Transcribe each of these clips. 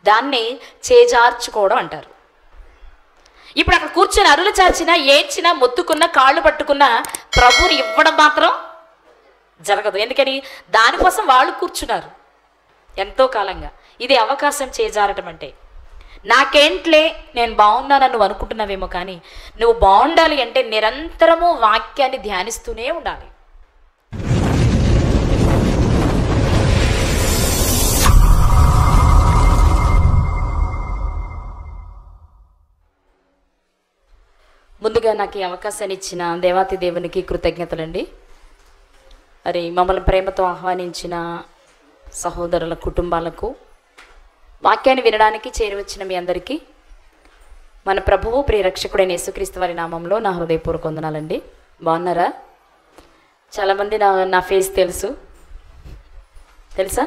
దాన్ని చేజార్చుకోవడం అంటారు. ఇప్పుడు అక్కడ కూర్చొని అరులు చాచినా, ఏడ్చినా, మొత్తుకున్నా, కాళ్ళు పట్టుకున్నా ప్రభువుని ఇవ్వడం మాత్రం జరగదు. ఎందుకని? దానికోసం వాళ్ళు కూర్చున్నారు ఎంతో కాలంగా. ఇది అవకాశం చేజారటం అంటే. నాకేంట్లే, నేను బాగున్నానని నువ్వు అనుకుంటున్నావేమో, కానీ నువ్వు బాగుండాలి అంటే నిరంతరము వాక్యాన్ని ధ్యానిస్తూనే ఉండాలి. ముందుగా నాకు ఈ అవకాశాన్ని ఇచ్చిన దేవాతి దేవునికి కృతజ్ఞతలండి. మరి మమ్మల్ని ప్రేమతో ఆహ్వానించిన సహోదరుల కుటుంబాలకు, వాక్యాన్ని వినడానికి చేరువచ్చిన మీ అందరికీ మన ప్రభువు ప్రియరక్షకుడైన యేసుక్రీస్తు వారి నామంలో నా హృదయపూర్వక వందనాలండి. బాగున్నారా? చాలామంది నా ఫేస్ తెలుసా?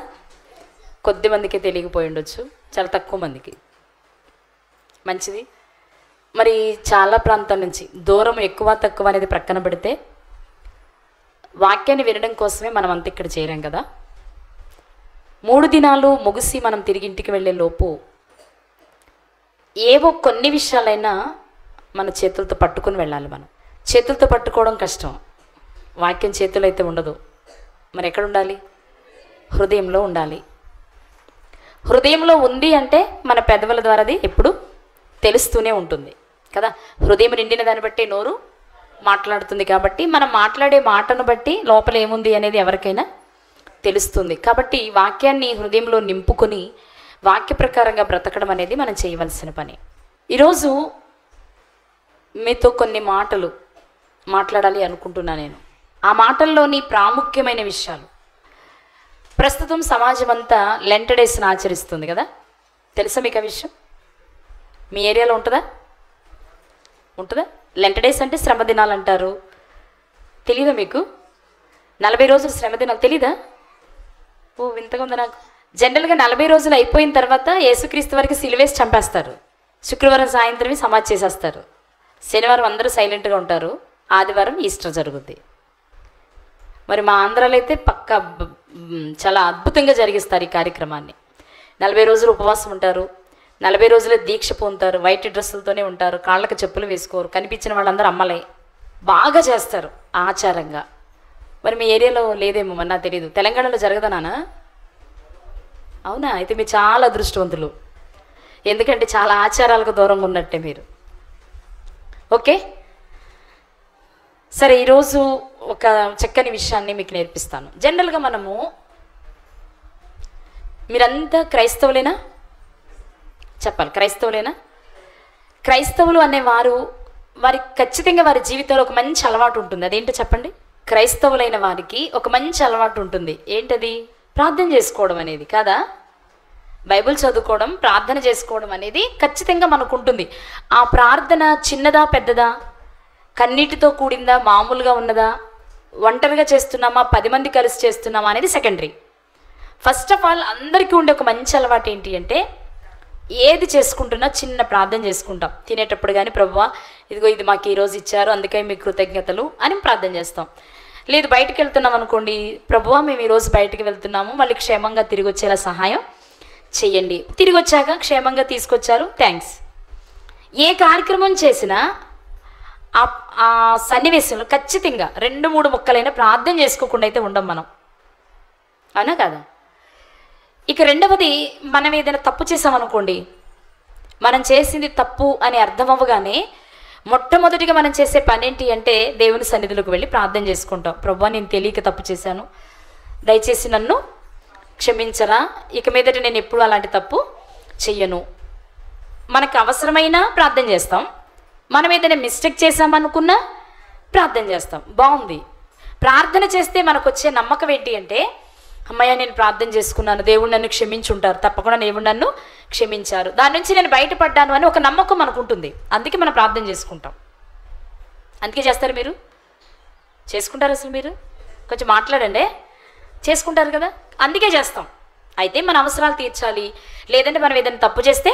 కొద్ది మందికి తెలియకపోయి ఉండొచ్చు, చాలా తక్కువ మందికి. మంచిది. మరి చాలా ప్రాంతాల నుంచి దూరం ఎక్కువ తక్కువ అనేది ప్రక్కన పెడితే వాక్యాన్ని వినడం కోసమే మనం అంతా ఇక్కడ చేరాం కదా. 3 దినాలు ముగిసి మనం తిరిగి ఇంటికి వెళ్ళే లోపు ఏవో కొన్ని విషయాలైనా మన చేతులతో పట్టుకుని వెళ్ళాలి. మనం చేతులతో పట్టుకోవడం కష్టం, వాక్యం చేతులు అయితే ఉండదు. మరి ఎక్కడ ఉండాలి? హృదయంలో ఉండాలి. హృదయంలో ఉంది అంటే మన పెదవుల ద్వారా అది ఎప్పుడు తెలుస్తూనే ఉంటుంది కదా. హృదయం నిండిన దాన్ని బట్టి నోరు మాట్లాడుతుంది. కాబట్టి మనం మాట్లాడే మాటను బట్టి లోపల ఏముంది అనేది ఎవరికైనా తెలుస్తుంది. కాబట్టి వాక్యాన్ని హృదయంలో నింపుకొని వాక్య ప్రకారంగా బ్రతకడం అనేది మనం చేయవలసిన పని. ఈరోజు మీతో కొన్ని మాటలు మాట్లాడాలి అనుకుంటున్నా నేను. ఆ మాటల్లోని ప్రాముఖ్యమైన విషయాలు. ప్రస్తుతం సమాజం అంతా లెంట్ డేస్ని ఆచరిస్తుంది కదా. తెలుసా మీకు ఆ విషయం? మీ ఏరియాలో ఉంటుందా? లెంట్ డేస్ అంటే శ్రమ దినాలు అంటారు. తెలీదా మీకు? 40 రోజులు శ్రమ దినాలు తెలీదా? ఓ వింతగా ఉంది నాకు. జనరల్గా 40 రోజులు అయిపోయిన తర్వాత యేసుక్రీస్తు వారికి సిలువేసి చంపేస్తారు. శుక్రవారం సాయంత్రమే సమాధి చేసేస్తారు. శనివారం అందరూ సైలెంట్గా ఉంటారు. ఆదివారం ఈస్టర్ జరుగుద్ది. మరి మా ఆంధ్రాలో అయితే పక్కా చాలా అద్భుతంగా జరిగిస్తారు ఈ కార్యక్రమాన్ని. 40 రోజులు ఉపవాసం ఉంటారు. 40 రోజులే దీక్ష పొందుతారు. వైట్ డ్రెస్సులతోనే ఉంటారు. కాళ్ళకి చెప్పులు వేసుకోరు. కనిపించిన వాళ్ళందరూ అమ్మలే. బాగా చేస్తారు ఆచారంగా. మరి మీ ఏరియాలో లేదేమో మరి నాకు తెలియదు. తెలంగాణలో జరగదా నాన్న? అవునా? అయితే మీరు చాలా అదృష్టవంతులు. ఎందుకంటే చాలా ఆచారాలకు దూరంగా ఉన్నట్టే మీరు. ఓకే, సరే. ఈరోజు ఒక చక్కని విషయాన్ని మీకు నేర్పిస్తాను. జనరల్గా మనము, మీరంతా క్రైస్తవులేనా? చెప్పాలి. క్రైస్తవులేనా? క్రైస్తవులు అనేవారు వారికి ఖచ్చితంగా వారి జీవితంలో ఒక మంచి అలవాటు ఉంటుంది. అదేంటో చెప్పండి. క్రైస్తవులైన వారికి ఒక మంచి అలవాటు ఉంటుంది. ఏంటది? ప్రార్థన చేసుకోవడం అనేది కాదా? బైబిల్ చదువుకోవడం, ప్రార్థన చేసుకోవడం అనేది ఖచ్చితంగా మనకు ఉంటుంది. ఆ ప్రార్థన చిన్నదా పెద్దదా, కన్నీటితో కూడిందా, మామూలుగా ఉన్నదా, ఒంటరిగా చేస్తున్నామా, 10 మంది కలిసి చేస్తున్నామా అనేది సెకండరీ. ఫస్ట్ ఆఫ్ ఆల్ అందరికీ ఉండే ఒక మంచి అలవాటు ఏంటి అంటే, ఏది చేసుకుంటున్నా చిన్న ప్రార్థన చేసుకుంటాం. తినేటప్పుడు కానీ ప్రభువా ఇదిగో ఇది మాకు ఈరోజు ఇచ్చారు, అందుకే మీకు కృతజ్ఞతలు అని ప్రార్థన చేస్తాం. లేదు బయటికి వెళ్తున్నాం అనుకోండి, ప్రభువా మేము ఈరోజు బయటికి వెళ్తున్నాము, మళ్ళీ క్షేమంగా తిరిగి వచ్చేలా సహాయం చెయ్యండి, తిరిగి వచ్చాక క్షేమంగా తీసుకొచ్చారు, థ్యాంక్స్. ఏ కార్యక్రమం చేసినా ఆ సన్నివేశంలో ఖచ్చితంగా 2-3 ముక్కలైనా ప్రార్థన చేసుకోకుండా అయితే ఉండం మనం. అవునా కదా? ఇక రెండవది, మనం ఏదైనా తప్పు చేసామనుకోండి, మనం చేసింది తప్పు అని అర్థం అవ్వగానే మొట్టమొదటిగా మనం చేసే పని ఏంటి అంటే దేవుని సన్నిధిలోకి వెళ్ళి ప్రార్థన చేసుకుంటాం. ప్రభువా నేను తెలియక తప్పు చేశాను, దయచేసి నన్ను క్షమించరా, ఇక మీదట నేను ఎప్పుడు అలాంటి తప్పు చెయ్యను. మనకు అవసరమైన ప్రార్థన చేస్తాం. మనం ఏదైనా మిస్టేక్ చేసామనుకున్నా ప్రార్థన చేస్తాం. బాగుంది. ప్రార్థన చేస్తే మనకు వచ్చే నమ్మకం ఏంటి అంటే, అమ్మయ్య నేను ప్రార్థన చేసుకున్నాను, దేవుడు నన్ను క్షమించుంటారు, తప్పకుండా దేవుడు నన్ను క్షమించారు, దాని నుంచి నేను బయటపడ్డాను అని ఒక నమ్మకం మనకు ఉంటుంది. అందుకే మనం ప్రార్థన చేసుకుంటాం. అందుకే చేస్తారు. మీరు చేసుకుంటారు? అసలు మీరు కొంచెం మాట్లాడండి. చేసుకుంటారు కదా, అందుకే చేస్తాం. అయితే మన అవసరాలు తీర్చాలి, లేదంటే మనం ఏదైనా తప్పు చేస్తే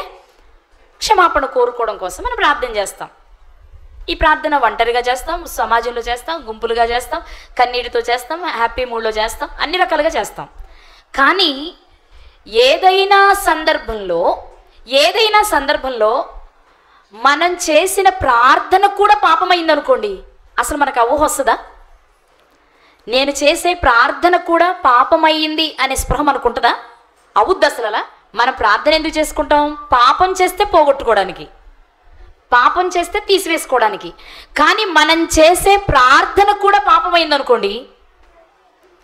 క్షమాపణ కోరుకోవడం కోసం మనం ప్రార్థన చేస్తాం. ఈ ప్రార్థన ఒంటరిగా చేస్తాం, సమాజంలో చేస్తాం, గుంపులుగా చేస్తాం, కన్నీటితో చేస్తాం, హ్యాపీ మూడ్లో చేస్తాం, అన్ని రకాలుగా చేస్తాం. కానీ ఏదైనా సందర్భంలో ఏదైనా సందర్భంలో మనం చేసిన ప్రార్థన కూడా పాపమైందనుకోండి, అసలు మనకు ఊహ వస్తుందా? నేను చేసే ప్రార్థన కూడా పాపమయ్యింది అనే స్పృహ మనకు ఉంటుందా? అవుద్ది అసలు. అలా మనం ప్రార్థన ఎందుకు చేసుకుంటాం? పాపం చేస్తే పోగొట్టుకోవడానికి, పాపం చేస్తే తీసివేసుకోవడానికి. కానీ మనం చేసే ప్రార్థన కూడా పాపమైందనుకోండి,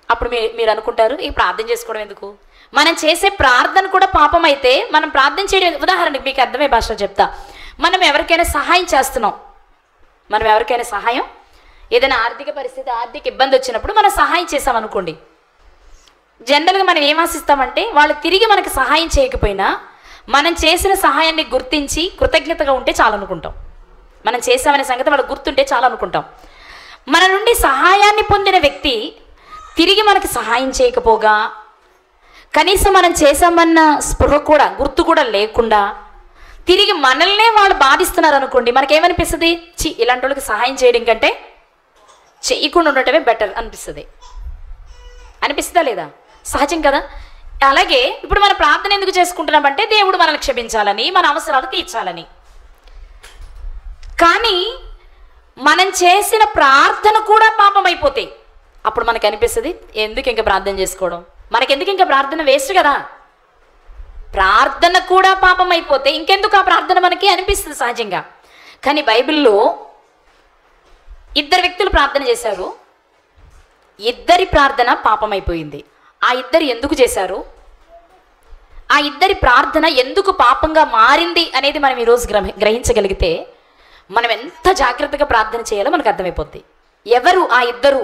అప్పుడు మీరు అనుకుంటారు ఈ ప్రార్థన చేసుకోవడం ఎందుకు? మనం చేసే ప్రార్థన కూడా పాపం అయితే మనం ప్రార్థన చేయడం, ఉదాహరణకి మీకు అర్థమయ్యే భాషలో చెప్తా. మనం ఎవరికైనా సహాయం చేస్తున్నాం, మనం ఎవరికైనా సహాయం, ఏదైనా ఆర్థిక పరిస్థితి, ఆర్థిక ఇబ్బంది వచ్చినప్పుడు మనం సహాయం చేసామనుకోండి, జనరల్గా మనం ఏం ఆశిస్తామంటే వాళ్ళు తిరిగి మనకి సహాయం చేయకపోయినా మనం చేసిన సహాయాన్ని గుర్తించి కృతజ్ఞతగా ఉంటే చాలనుకుంటాం. మనం చేసామనే సంగతి వాళ్ళకి గుర్తుంటే చాలనుకుంటాం. మన నుండి సహాయాన్ని పొందిన వ్యక్తి తిరిగి మనకి సహాయం చేయకపోగా, కనీసం మనం చేసామన్న స్పృహ కూడా, గుర్తు కూడా లేకుండా తిరిగి మనల్నే వాళ్ళు బాధిస్తున్నారు అనుకోండి, మనకేమనిపిస్తుంది? ఇలాంటి వాళ్ళకి సహాయం చేయడం కంటే చేయకుండా ఉండటమే బెటర్ అనిపిస్తుంది. అనిపిస్తుందా లేదా? సహజం కదా. అలాగే ఇప్పుడు మన ప్రార్థన ఎందుకు చేసుకుంటున్నామంటే దేవుడు మనల్ని క్షమించాలని, మన అవసరాలు తీర్చాలని. కానీ మనం చేసిన ప్రార్థన కూడా పాపం అయిపోతాయి. అప్పుడు మనకు అనిపిస్తుంది ఎందుకు ఇంకా ప్రార్థన చేసుకోవడం, మనకెందుకు ఇంకా ప్రార్థన వేస్ట్ కదా. ప్రార్థన కూడా పాపం అయిపోతే ఇంకెందుకు ఆ ప్రార్థన మనకి అనిపిస్తుంది సహజంగా. కానీ బైబిల్లో ఇద్దరు వ్యక్తులు ప్రార్థన చేశారు, ఇద్దరి ప్రార్థన పాపం అయిపోయింది. ఆ ఇద్దరు ఎందుకు చేశారు, ఆ ఇద్దరి ప్రార్థన ఎందుకు పాపంగా మారింది అనేది మనం ఈరోజు గ్రహించగలిగితే మనం ఎంత జాగ్రత్తగా ప్రార్థన చేయాలో మనకు అర్థమైపోద్ది. ఎవరు ఆ ఇద్దరు,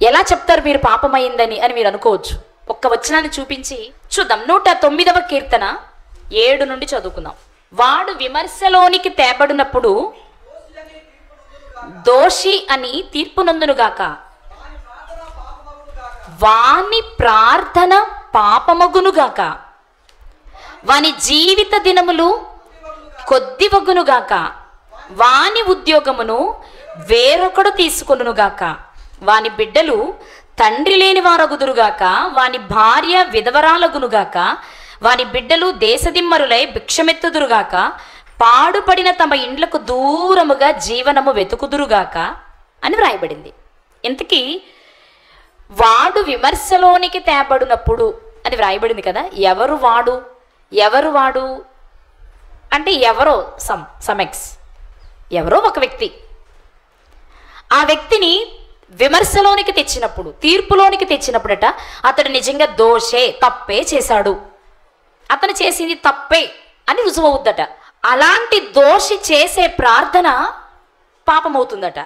ఎలా చెప్తారు మీరు పాపమైందని అని మీరు అనుకోవచ్చు. ఒక్క వచనాన్ని చూపించి చూద్దాం. 109వ కీర్తన 7 నుండి చదువుకుందాం. వాడు విమర్శలోనికి తేబడినప్పుడు దోషి అని తీర్పు నందునుగాక, వాని ప్రార్థన పాపమగునుగాక, వాని జీవిత దినములు కొద్దివగునుగాక, వాని ఉద్యోగమును వేరొకడు తీసుకొనుగాక, వాని బిడ్డలు తండ్రి లేని వారగుదురుగాక, వాని భార్య విధవరాలగునుగాక, వాని బిడ్డలు దేశదిమ్మరులై భిక్షమెత్తుదురుగాక, పాడుపడిన తమ ఇండ్లకు దూరముగా జీవనము వెతుకుదురుగాక అని వ్రాయబడింది. ఇంతకీ వాడు విమర్శలోనికి తేబడినప్పుడు అని వ్రాయబడింది కదా. ఎవరు వాడు, ఎవరు వాడు అంటే ఎవరో సమెక్స్, ఎవరో ఒక వ్యక్తి. ఆ వ్యక్తిని విమర్శలోనికి తెచ్చినప్పుడు, తీర్పులోనికి తెచ్చినప్పుడట అతడు నిజంగా దోషే, తప్పే చేశాడు, అతను చేసింది తప్పే అని రుజువు అవుద్దట. అలాంటి దోషి చేసే ప్రార్థన పాపమవుతుందట.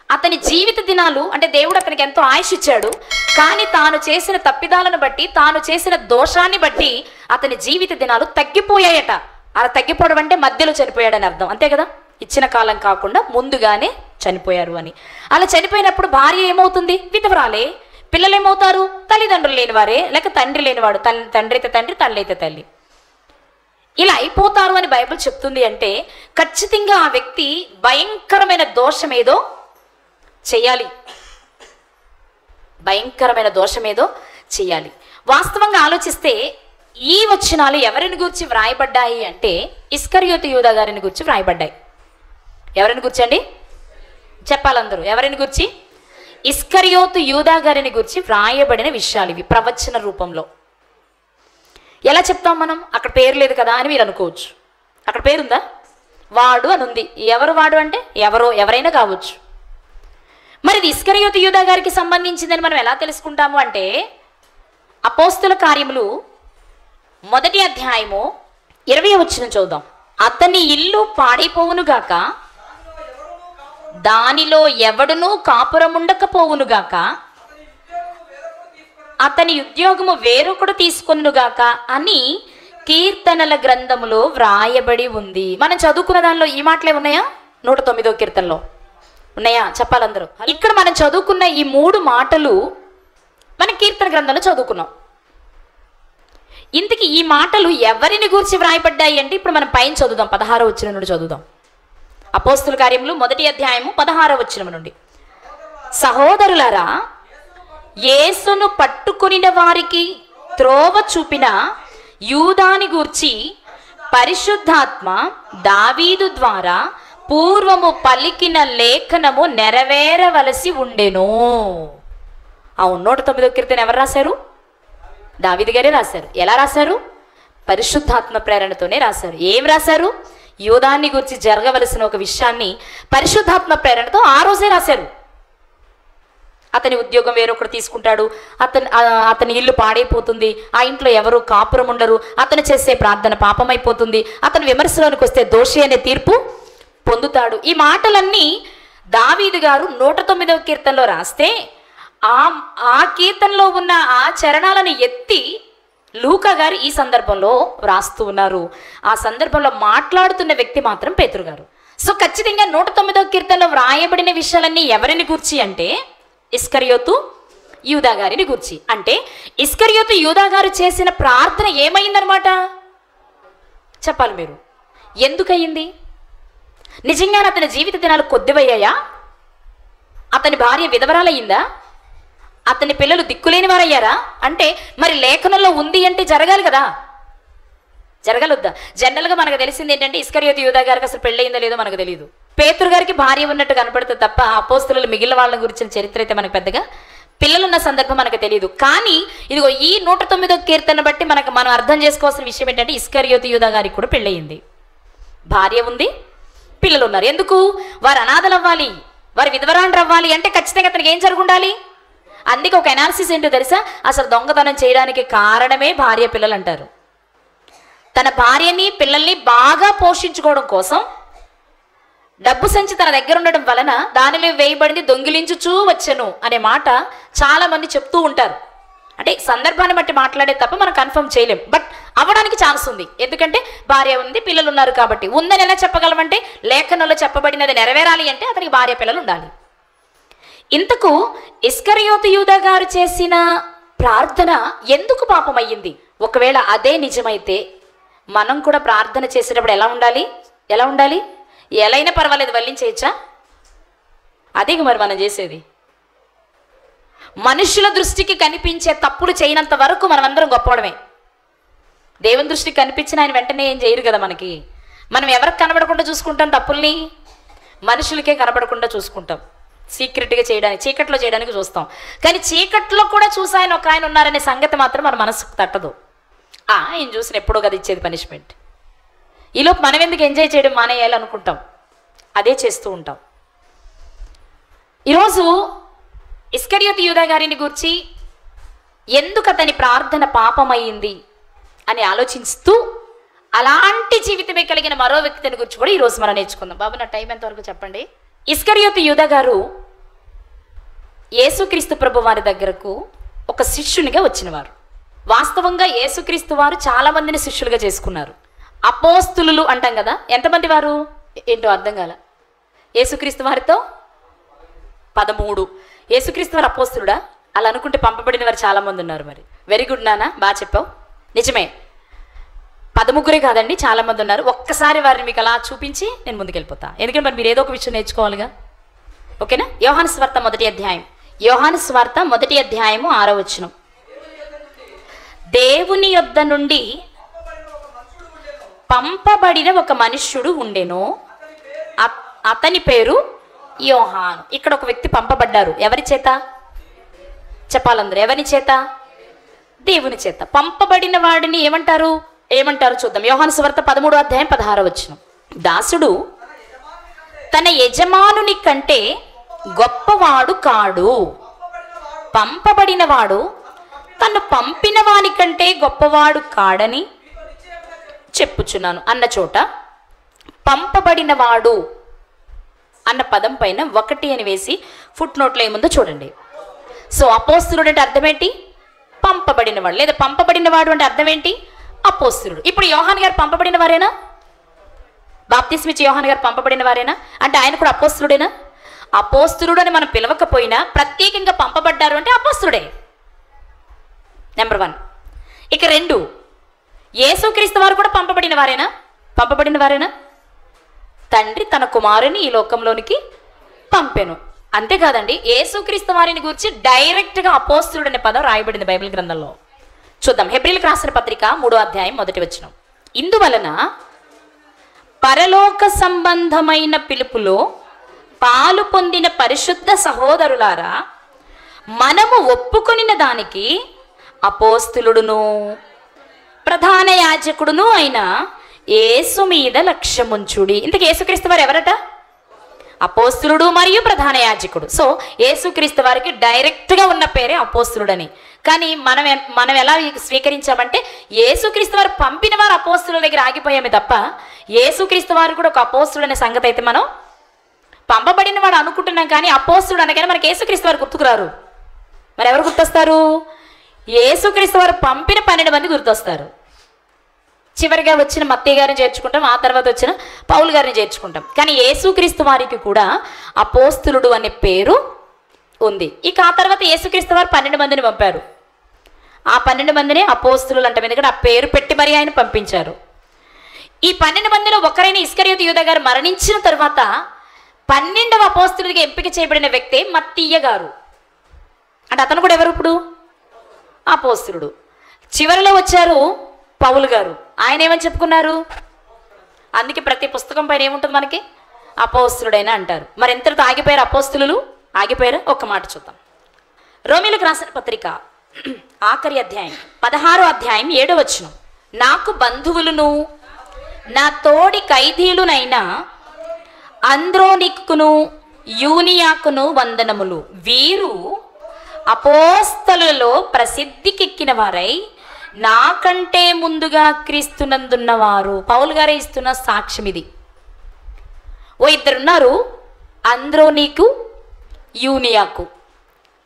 అతని జీవిత దినాలు, అంటే దేవుడు అతనికి ఎంతో ఆయుష్ ఇచ్చాడు, కానీ తాను చేసిన తప్పిదాలను బట్టి, తాను చేసిన దోషాన్ని బట్టి అతని జీవిత దినాలు తగ్గిపోయాయట. అలా తగ్గిపోవడం అంటే మధ్యలో చనిపోయాడని అర్థం, అంతే కదా. ఇచ్చిన కాలం కాకుండా ముందుగానే చనిపోయారు అని. అలా చనిపోయినప్పుడు భార్య ఏమవుతుంది? విధవరాలే. పిల్లలు ఏమవుతారు? తల్లిదండ్రులు లేనివారే, లేక తండ్రి లేనివాడు, తండ్రి అయితే తండ్రి, తల్లి అయితే తల్లి. ఇలా అయిపోతారు అని బైబిల్ చెప్తుంది. అంటే ఖచ్చితంగా ఆ వ్యక్తి భయంకరమైన దోషం ఏదో చెయ్యాలి, భయంకరమైన దోషం ఏదో చెయ్యాలి. వాస్తవంగా ఆలోచిస్తే ఈ వచనాలు ఎవరిని గురించి వ్రాయబడ్డాయి అంటే ఇస్కరియోతు యూదా గారిని గురించి వ్రాయబడ్డాయి. ఎవరిని గుర్చండి చెప్పాలందరూ, ఎవరిని గురించి? ఇస్కరియోతు యూదా గారిని గురించి వ్రాయబడిన విషయాలు ఇవి ప్రవచన రూపంలో. ఎలా చెప్తాం మనం? అక్కడ పేరు లేదు కదా అని మీరు అనుకోవచ్చు. అక్కడ పేరుందా? వాడు అని ఉంది. ఎవరు వాడు అంటే ఎవరైనా కావచ్చు. మరి ఇది ఇస్కరియోతు యూదా గారికి సంబంధించిందని మనం ఎలా తెలుసుకుంటాము అంటే అపోస్తుల కార్యములు 1వ అధ్యాయము 20వ వచనం చూద్దాం. అతని ఇల్లు పాడైపోవునుగాక, దానిలో ఎవడునూ కాపురముండకపోవునుగాక, అతని ఉద్యోగము వేరొకడు తీసుకొనుగాక అని కీర్తనల గ్రంథములో వ్రాయబడి ఉంది. మనం చదువుకున్న దానిలో ఈ మాటలే ఉన్నాయా? 109వ కీర్తనలో ఉన్నాయా? చెప్పాలందరూ. ఇక్కడ మనం చదువుకున్న ఈ 3 మాటలు మనం కీర్తన గ్రంథంలో చదువుకున్నాం. ఇంతకీ ఈ మాటలు ఎవరిని గురించి వ్రాయబడ్డాయి అంటే ఇప్పుడు మనం పైన చదువుదాం, 16వ వచనం నుండి చదువుదాం. అపోస్తుల కార్యములు 1వ అధ్యాయము 16వ వచనం నుండి. సహోదరులారా, యేసును పట్టుకొనిన వారికి త్రోవ చూపిన యూదాని గూర్చి పరిశుద్ధాత్మ దావీదు ద్వారా పూర్వము పలికిన లేఖనము నెరవేరవలసి ఉండెను. అవును, 109వ కీర్తన ఎవరు రాశారు? దావీదు గారే రాశారు. ఎలా రాశారు? పరిశుద్ధాత్మ ప్రేరణతోనే రాశారు. ఏం రాశారు? యోధాన్ని గురించి జరగవలసిన ఒక విషయాన్ని పరిశుద్ధాత్మ ప్రేరణతో ఆ రోజే రాశారు. అతని ఉద్యోగం వేరొకరు తీసుకుంటాడు, అతని ఇల్లు పాడైపోతుంది, ఆ ఇంట్లో ఎవరు కాపురం ఉండరు, అతను చేసే ప్రార్థన పాపమైపోతుంది, అతని విమర్శలోనికి వస్తే దోషి అనే తీర్పు పొందుతాడు. ఈ మాటలన్నీ దావీదు గారు 109వ కీర్తనలో రాస్తే ఆ కీర్తనలో ఉన్న ఆ చరణాలను ఎత్తి లూకా గారు ఈ సందర్భంలో రాస్తూ ఉన్నారు. ఆ సందర్భంలో మాట్లాడుతున్న వ్యక్తి మాత్రం పేతురు గారు. సో ఖచ్చితంగా 109వ కీర్తనలో వ్రాయబడిన విషయాలన్నీ ఎవరిని గూర్చి అంటే ఇస్కరియోతు యూదా గారిని గూర్చి. అంటే ఇస్కరియోతు యూదా గారు చేసిన ప్రార్థన ఏమైందనమాట చెప్పాలి మీరు. ఎందుకయింది? నిజంగానే అతని జీవిత దినాలు కొద్దివయ్యాయా? అతని భార్య విధవరాలయ్యిందా? అతని పిల్లలు దిక్కులేని వారయ్యారా? అంటే మరి లేఖనంలో ఉంది అంటే జరగాలి కదా, జరగలొద్దా? జనరల్గా మనకు తెలిసింది ఏంటంటే ఇస్కరియోతు యూదా గారికి అసలు పెళ్ళయిందో లేదో మనకు తెలియదు. పేతురు గారికి భార్య ఉన్నట్టు కనపడుతుంది తప్ప అపోస్తలులు మిగిలిన వాళ్ళ గురించిన చరిత్ర అయితే మనకు పెద్దగా పిల్లలున్న సందర్భం మనకు తెలియదు. కానీ ఇదిగో ఈ 109వ కీర్తన బట్టి మనం అర్థం చేసుకోవాల్సిన విషయం ఏంటంటే ఇస్కరియోతు యూదా గారికి కూడా పెళ్ళయింది, భార్య ఉంది, పిల్లలు ఉన్నారు. ఎందుకు? వారు అనాథలు అవ్వాలి, వారు విధవరాండ్రు అవ్వాలి అంటే ఖచ్చితంగా అతనికి ఏం జరుగుండాలి? అందుకే ఒక అనాలిసిస్ ఏంటో తెలుసా? అసలు దొంగతనం చేయడానికి కారణమే భార్య పిల్లలు అంటారు. తన భార్యని పిల్లల్ని బాగా పోషించుకోవడం కోసం డబ్బు సంచి తన దగ్గర ఉండడం వలన దానిలో వేయబడింది దొంగిలించుచూ వచ్చెను అనే మాట చాలా మంది చెప్తూ ఉంటారు. అంటే సందర్భాన్ని బట్టి మాట్లాడే తప్ప మనం కన్ఫర్మ్ చేయలేం, బట్ అవ్వడానికి ఛాన్స్ ఉంది. ఎందుకంటే భార్య ఉంది, పిల్లలు ఉన్నారు కాబట్టి. ఉందని ఎలా చెప్పగలమంటే లేఖనంలో చెప్పబడినది నెరవేరాలి అంటే అతనికి భార్య పిల్లలు ఉండాలి. ఇంతకు ఇస్కరియోతు యూదా గారు చేసిన ప్రార్థన ఎందుకు పాపమయ్యింది? ఒకవేళ అదే నిజమైతే మనం కూడా ప్రార్థన చేసేటప్పుడు ఎలా ఉండాలి? ఎలా అయినా పర్వాలేదు వల్లించేయచ్చా? అదే మరి మనం చేసేది. మనుషుల దృష్టికి కనిపించే తప్పులు చేయనంత వరకు మనం అందరం గొప్పవడమే. దేవుని దృష్టికి కనిపించిన ఆయన వెంటనే ఏం చేయరు కదా మనకి. మనం ఎవరికి కనబడకుండా చూసుకుంటాం తప్పుల్ని? మనుషులకే కనబడకుండా చూసుకుంటాం. సీక్రెట్గా చేయడానికి, చీకట్లో చేయడానికి చూస్తాం. కానీ చీకట్లో కూడా చూసాయన ఒక ఆయన ఉన్నారనే సంగతి మాత్రం మన మనసుకు తట్టదు. ఆయన చూసిన ఎప్పుడో కదా ఇచ్చేది పనిష్మెంట్. ఈలోపు మనం ఎందుకు ఎంజాయ్ చేయడం మానేయాలి అనుకుంటాం, అదే చేస్తూ ఉంటాం. ఈరోజు ఇస్కరియోతు యూదా గారిని గురించి ఎందుకు అతని ప్రార్థన పాపమైంది అని ఆలోచిస్తూ అలాంటి జీవితమే కలిగిన మరో వ్యక్తిని గురించి కూడా ఈరోజు మనం నేర్చుకుందాం. బాబు నా టైం ఎంతవరకు చెప్పండి. ఇస్కరియోతు యూదా గారు యేసుక్రీస్తు ప్రభు వారి దగ్గరకు ఒక శిష్యునిగా వచ్చినవారు. వాస్తవంగా యేసుక్రీస్తు వారు చాలా మందిని శిష్యులుగా చేసుకున్నారు. అపోస్తులు అంటాం కదా, ఎంతమంది వారు? ఏంటో అర్థం కాల. యేసుక్రీస్తు వారితో 13. యేసుక్రీస్తు వారు అపోస్తులుడా? అలా అనుకుంటే పంపబడిన వారు చాలా మంది ఉన్నారు. మరి వెరీ గుడ్ నాన్న, బాగా చెప్పావు. నిజమే, 13 కాదండి, చాలా మంది ఉన్నారు. ఒక్కసారి వారిని మీకు అలా చూపించి నేను ముందుకెళ్ళిపోతా. ఎందుకంటే మరి మీరు ఏదో ఒక విషయం నేర్చుకోవాలిగా. ఓకేనా? యోహాను స్వార్త 1వ అధ్యాయం, యోహాను స్వార్త 1వ అధ్యాయము 6వ వచనం. దేవుని యొద్ద నుండి పంపబడిన ఒక మనుష్యుడు ఉండెను, అతని పేరు యోహాను. ఇక్కడ ఒక వ్యక్తి పంపబడ్డారు. ఎవరి చేత చెప్పాలందరూ? ఎవరి చేత? దేవుని చేత. పంపబడిన వాడిని ఏమంటారు చూద్దాం. యోహాను సువార్త 13వ అధ్యాయం 16వ వచనం. దాసుడు తన యజమానుని కంటే గొప్పవాడు కాడు, పంపబడిన వాడు తను పంపిన వాని కంటే గొప్పవాడు కాడని చెప్పుచున్నాను అన్న చోట పంపబడిన వాడు అన్న పదం పైన 1 అని వేసి ఫుట్ నోట్లో ఏముందో చూడండి. సో అపోస్తులుడు అంటే అర్థం ఏంటి? పంపబడిన వాడు. లేదా పంపబడిన వాడు అంటే అర్థం ఏంటి? అపోస్తులుడు. ఇప్పుడు యోహాను గారు పంపబడిన వారేనా? బాప్తిస్మ ఇచ్చే యోహాను గారు పంపబడిన వారేనా? అంటే ఆయన కూడా అపోస్తులుడేనా? అపోస్తులుడు అని మనం పిలవకపోయినా ప్రత్యేకంగా పంపబడ్డారు అంటే అపోస్తులుడే. నెంబర్ 1. ఇక 2, యేసుక్రీస్తు వారు కూడా పంపబడిన వారేనా? తండ్రి తన కుమారుని ఈ లోకంలోనికి పంపెను. అంతేకాదండి, యేసుక్రీస్తు వారిని గురించి డైరెక్ట్గా అపోస్తులుడు అనే పదం రాయబడింది బైబిల్ గ్రంథంలో. చూద్దాం. హెబ్రీయులకు రాసిన పత్రిక 3వ అధ్యాయం 1వ వచనం. ఇందువలన పరలోక సంబంధమైన పిలుపులో పాలు పొందిన పరిశుద్ధ సహోదరులారా, మనము ఒప్పుకొనిన దానికి అపోస్తులుడును ప్రధాన యాజకుడును అయిన యేసు మీద లక్ష్యముంచుడి. ఇంతకు యేసుక్రీస్తు వారు ఎవరట? అపోస్తులుడు మరియు ప్రధాన యాజకుడు. సో యేసుక్రీస్తు వారికి డైరెక్ట్గా ఉన్న పేరే అపోస్తులుడని. కానీ మనం ఎలా స్వీకరించామంటే యేసుక్రీస్తు వారు పంపిన వారు అపోస్తుల దగ్గర ఆగిపోయామే తప్ప యేసుక్రీస్తు వారు కూడా ఒక అపోస్తుడు అనే సంగతి అయితే మనం పంపబడిన వాడు అనుకుంటున్నాం. కానీ అపోస్తుడు అనగానే మనకి యేసుక్రీస్తు వారు గుర్తుకురారు. మరి ఎవరు గుర్తొస్తారు? యేసుక్రీస్తు వారు పంపిన 12 మంది గుర్తొస్తారు. చివరిగా వచ్చిన మత్తయి గారిని చేర్చుకుంటాం, ఆ తర్వాత వచ్చిన పౌలు గారిని చేర్చుకుంటాం. కానీ యేసుక్రీస్తు వారికి కూడా అపోస్తులుడు అనే పేరు ఉంది. ఇక ఆ తర్వాత యేసుక్రీస్తు వారు 12 మందిని పంపారు. ఆ 12 మందిని అపోస్తులు అంటాం, ఎందుకంటే ఆ పేరు పెట్టి మరి ఆయన పంపించారు. ఈ 12 మందిలో ఒకరైన ఇస్కరియోతు యూదా గారు మరణించిన తర్వాత 12వ అపోస్తులుగా ఎంపిక చేయబడిన వ్యక్తి మత్తయి గారు. అంటే అతను కూడా ఎవరు? ఇప్పుడు అపోస్తులుడు. చివరిలో వచ్చారు పౌలు గారు. ఆయన ఏమని చెప్పుకున్నారు? అందుకే ప్రతి పుస్తకం పైన ఏముంటుంది మనకి? అపోస్తులుడైనా అంటారు. మరి ఎంతటితో ఆగిపోయారు అపోస్తులు? ఆగిపోయారు. ఒక్క మాట చూద్దాం. రోమీలకు రాసిన పత్రిక ఆఖరి అధ్యాయం 16వ అధ్యాయం 7వ వచనం. నాకు బంధువులను నా తోడి ఖైదీలునైనా అంద్రోనిక్కును యూనియాకును వందనములు. వీరు అపోస్తలులలో ప్రసిద్ధికెక్కిన వారై నాకంటే ముందుగా క్రీస్తునందున్నవారు. పౌలు గారే ఇస్తున్న సాక్ష్యం ఇది. ఓ ఇద్దరున్నారు, అంద్రోనికు యూనియాకు.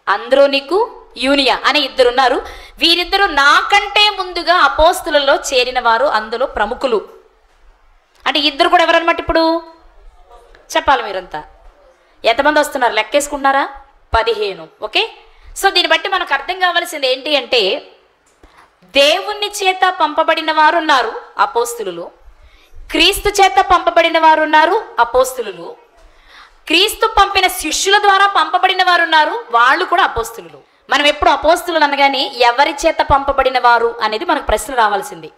అంద్రోనికు యూనియా అనే ఇద్దరున్నారు. వీరిద్దరు నాకంటే ముందుగా అపోస్తులలో చేరిన వారు, అందులో ప్రముఖులు. అంటే ఇద్దరు కూడా ఎవరన్నమాట? ఇప్పుడు చెప్పాలి మీరంతా. ఎంతమంది వస్తున్నారు? లెక్కేసుకుంటున్నారా? 15. ఓకే. సో దీన్ని బట్టి మనకు అర్థం కావాల్సింది ఏంటి అంటే, దేవుని చేత పంపబడిన వారు ఉన్నారు అపోస్తులు, క్రీస్తు చేత పంపబడిన వారు ఉన్నారు అపోస్తులు, క్రీస్తు పంపిన శిష్యుల ద్వారా పంపబడిన వారు ఉన్నారు, వాళ్ళు కూడా అపోస్తులు. మనం ఎప్పుడు అపోస్తులు అనగానే ఎవరి చేత పంపబడిన వారు అనేది మనకు ప్రశ్న రావాల్సింది.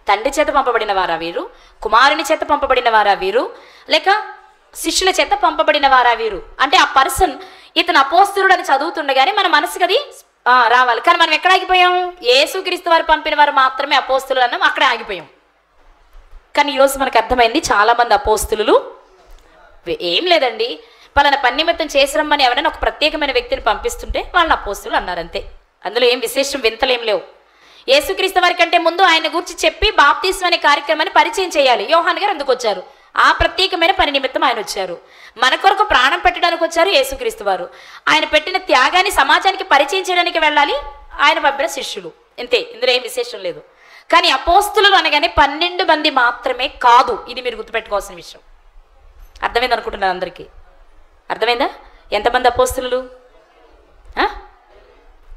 తండ్రి చేత పంపబడిన వారా వీరు? కుమారుని చేత పంపబడిన వారా వీరు? లేక శిష్యుల చేత పంపబడిన వారా వీరు? అంటే ఆ పర్సన్ ఇతను అపోస్తులుడు అని చదువుతుండగానే మన మనసుకి అది రావాలి. కానీ మనం ఎక్కడ ఆగిపోయాం? యేసుక్రీస్తు వారు పంపిన వారు మాత్రమే అపోస్తులు అన్నాం, అక్కడే ఆగిపోయాం. కానీ ఈరోజు మనకు అర్థమైంది, చాలామంది అపోస్తులు ఏం లేదండి, పలానా పని నిమిత్తం చేసిరమ్మని ఎవరైనా ఒక ప్రత్యేకమైన వ్యక్తిని పంపిస్తుంటే వాళ్ళని అపోస్తులు అన్నారు, అంతే. అందులో ఏం విశేషం వింతలేం లేవు. యేసుక్రీస్తు వారి కంటే ముందు ఆయన గురించి చెప్పి బాప్తిస్మం అనే కార్యక్రమాన్ని పరిచయం చేయాలి. యోహాన్ గారు అందుకు వచ్చారు. ఆ ప్రత్యేకమైన పని నిమిత్తం ఆయన వచ్చారు. మన కొరకు ప్రాణం పెట్టడానికి వచ్చారు యేసుక్రీస్తు వారు. ఆయన పెట్టిన త్యాగాన్ని సమాజానికి పరిచయం చేయడానికి వెళ్ళాలి ఆయన పంపిన శిష్యులు, అంతే. ఇందులో ఏం విశేషం లేదు. కానీ అపోస్తులు అనగానే 12 మంది మాత్రమే కాదు. ఇది మీరు గుర్తుపెట్టుకోవాల్సిన విషయం. అర్థమైంది అనుకుంటున్నారు అందరికీ? అర్థమైందా? ఎంతమంది అపోస్తులు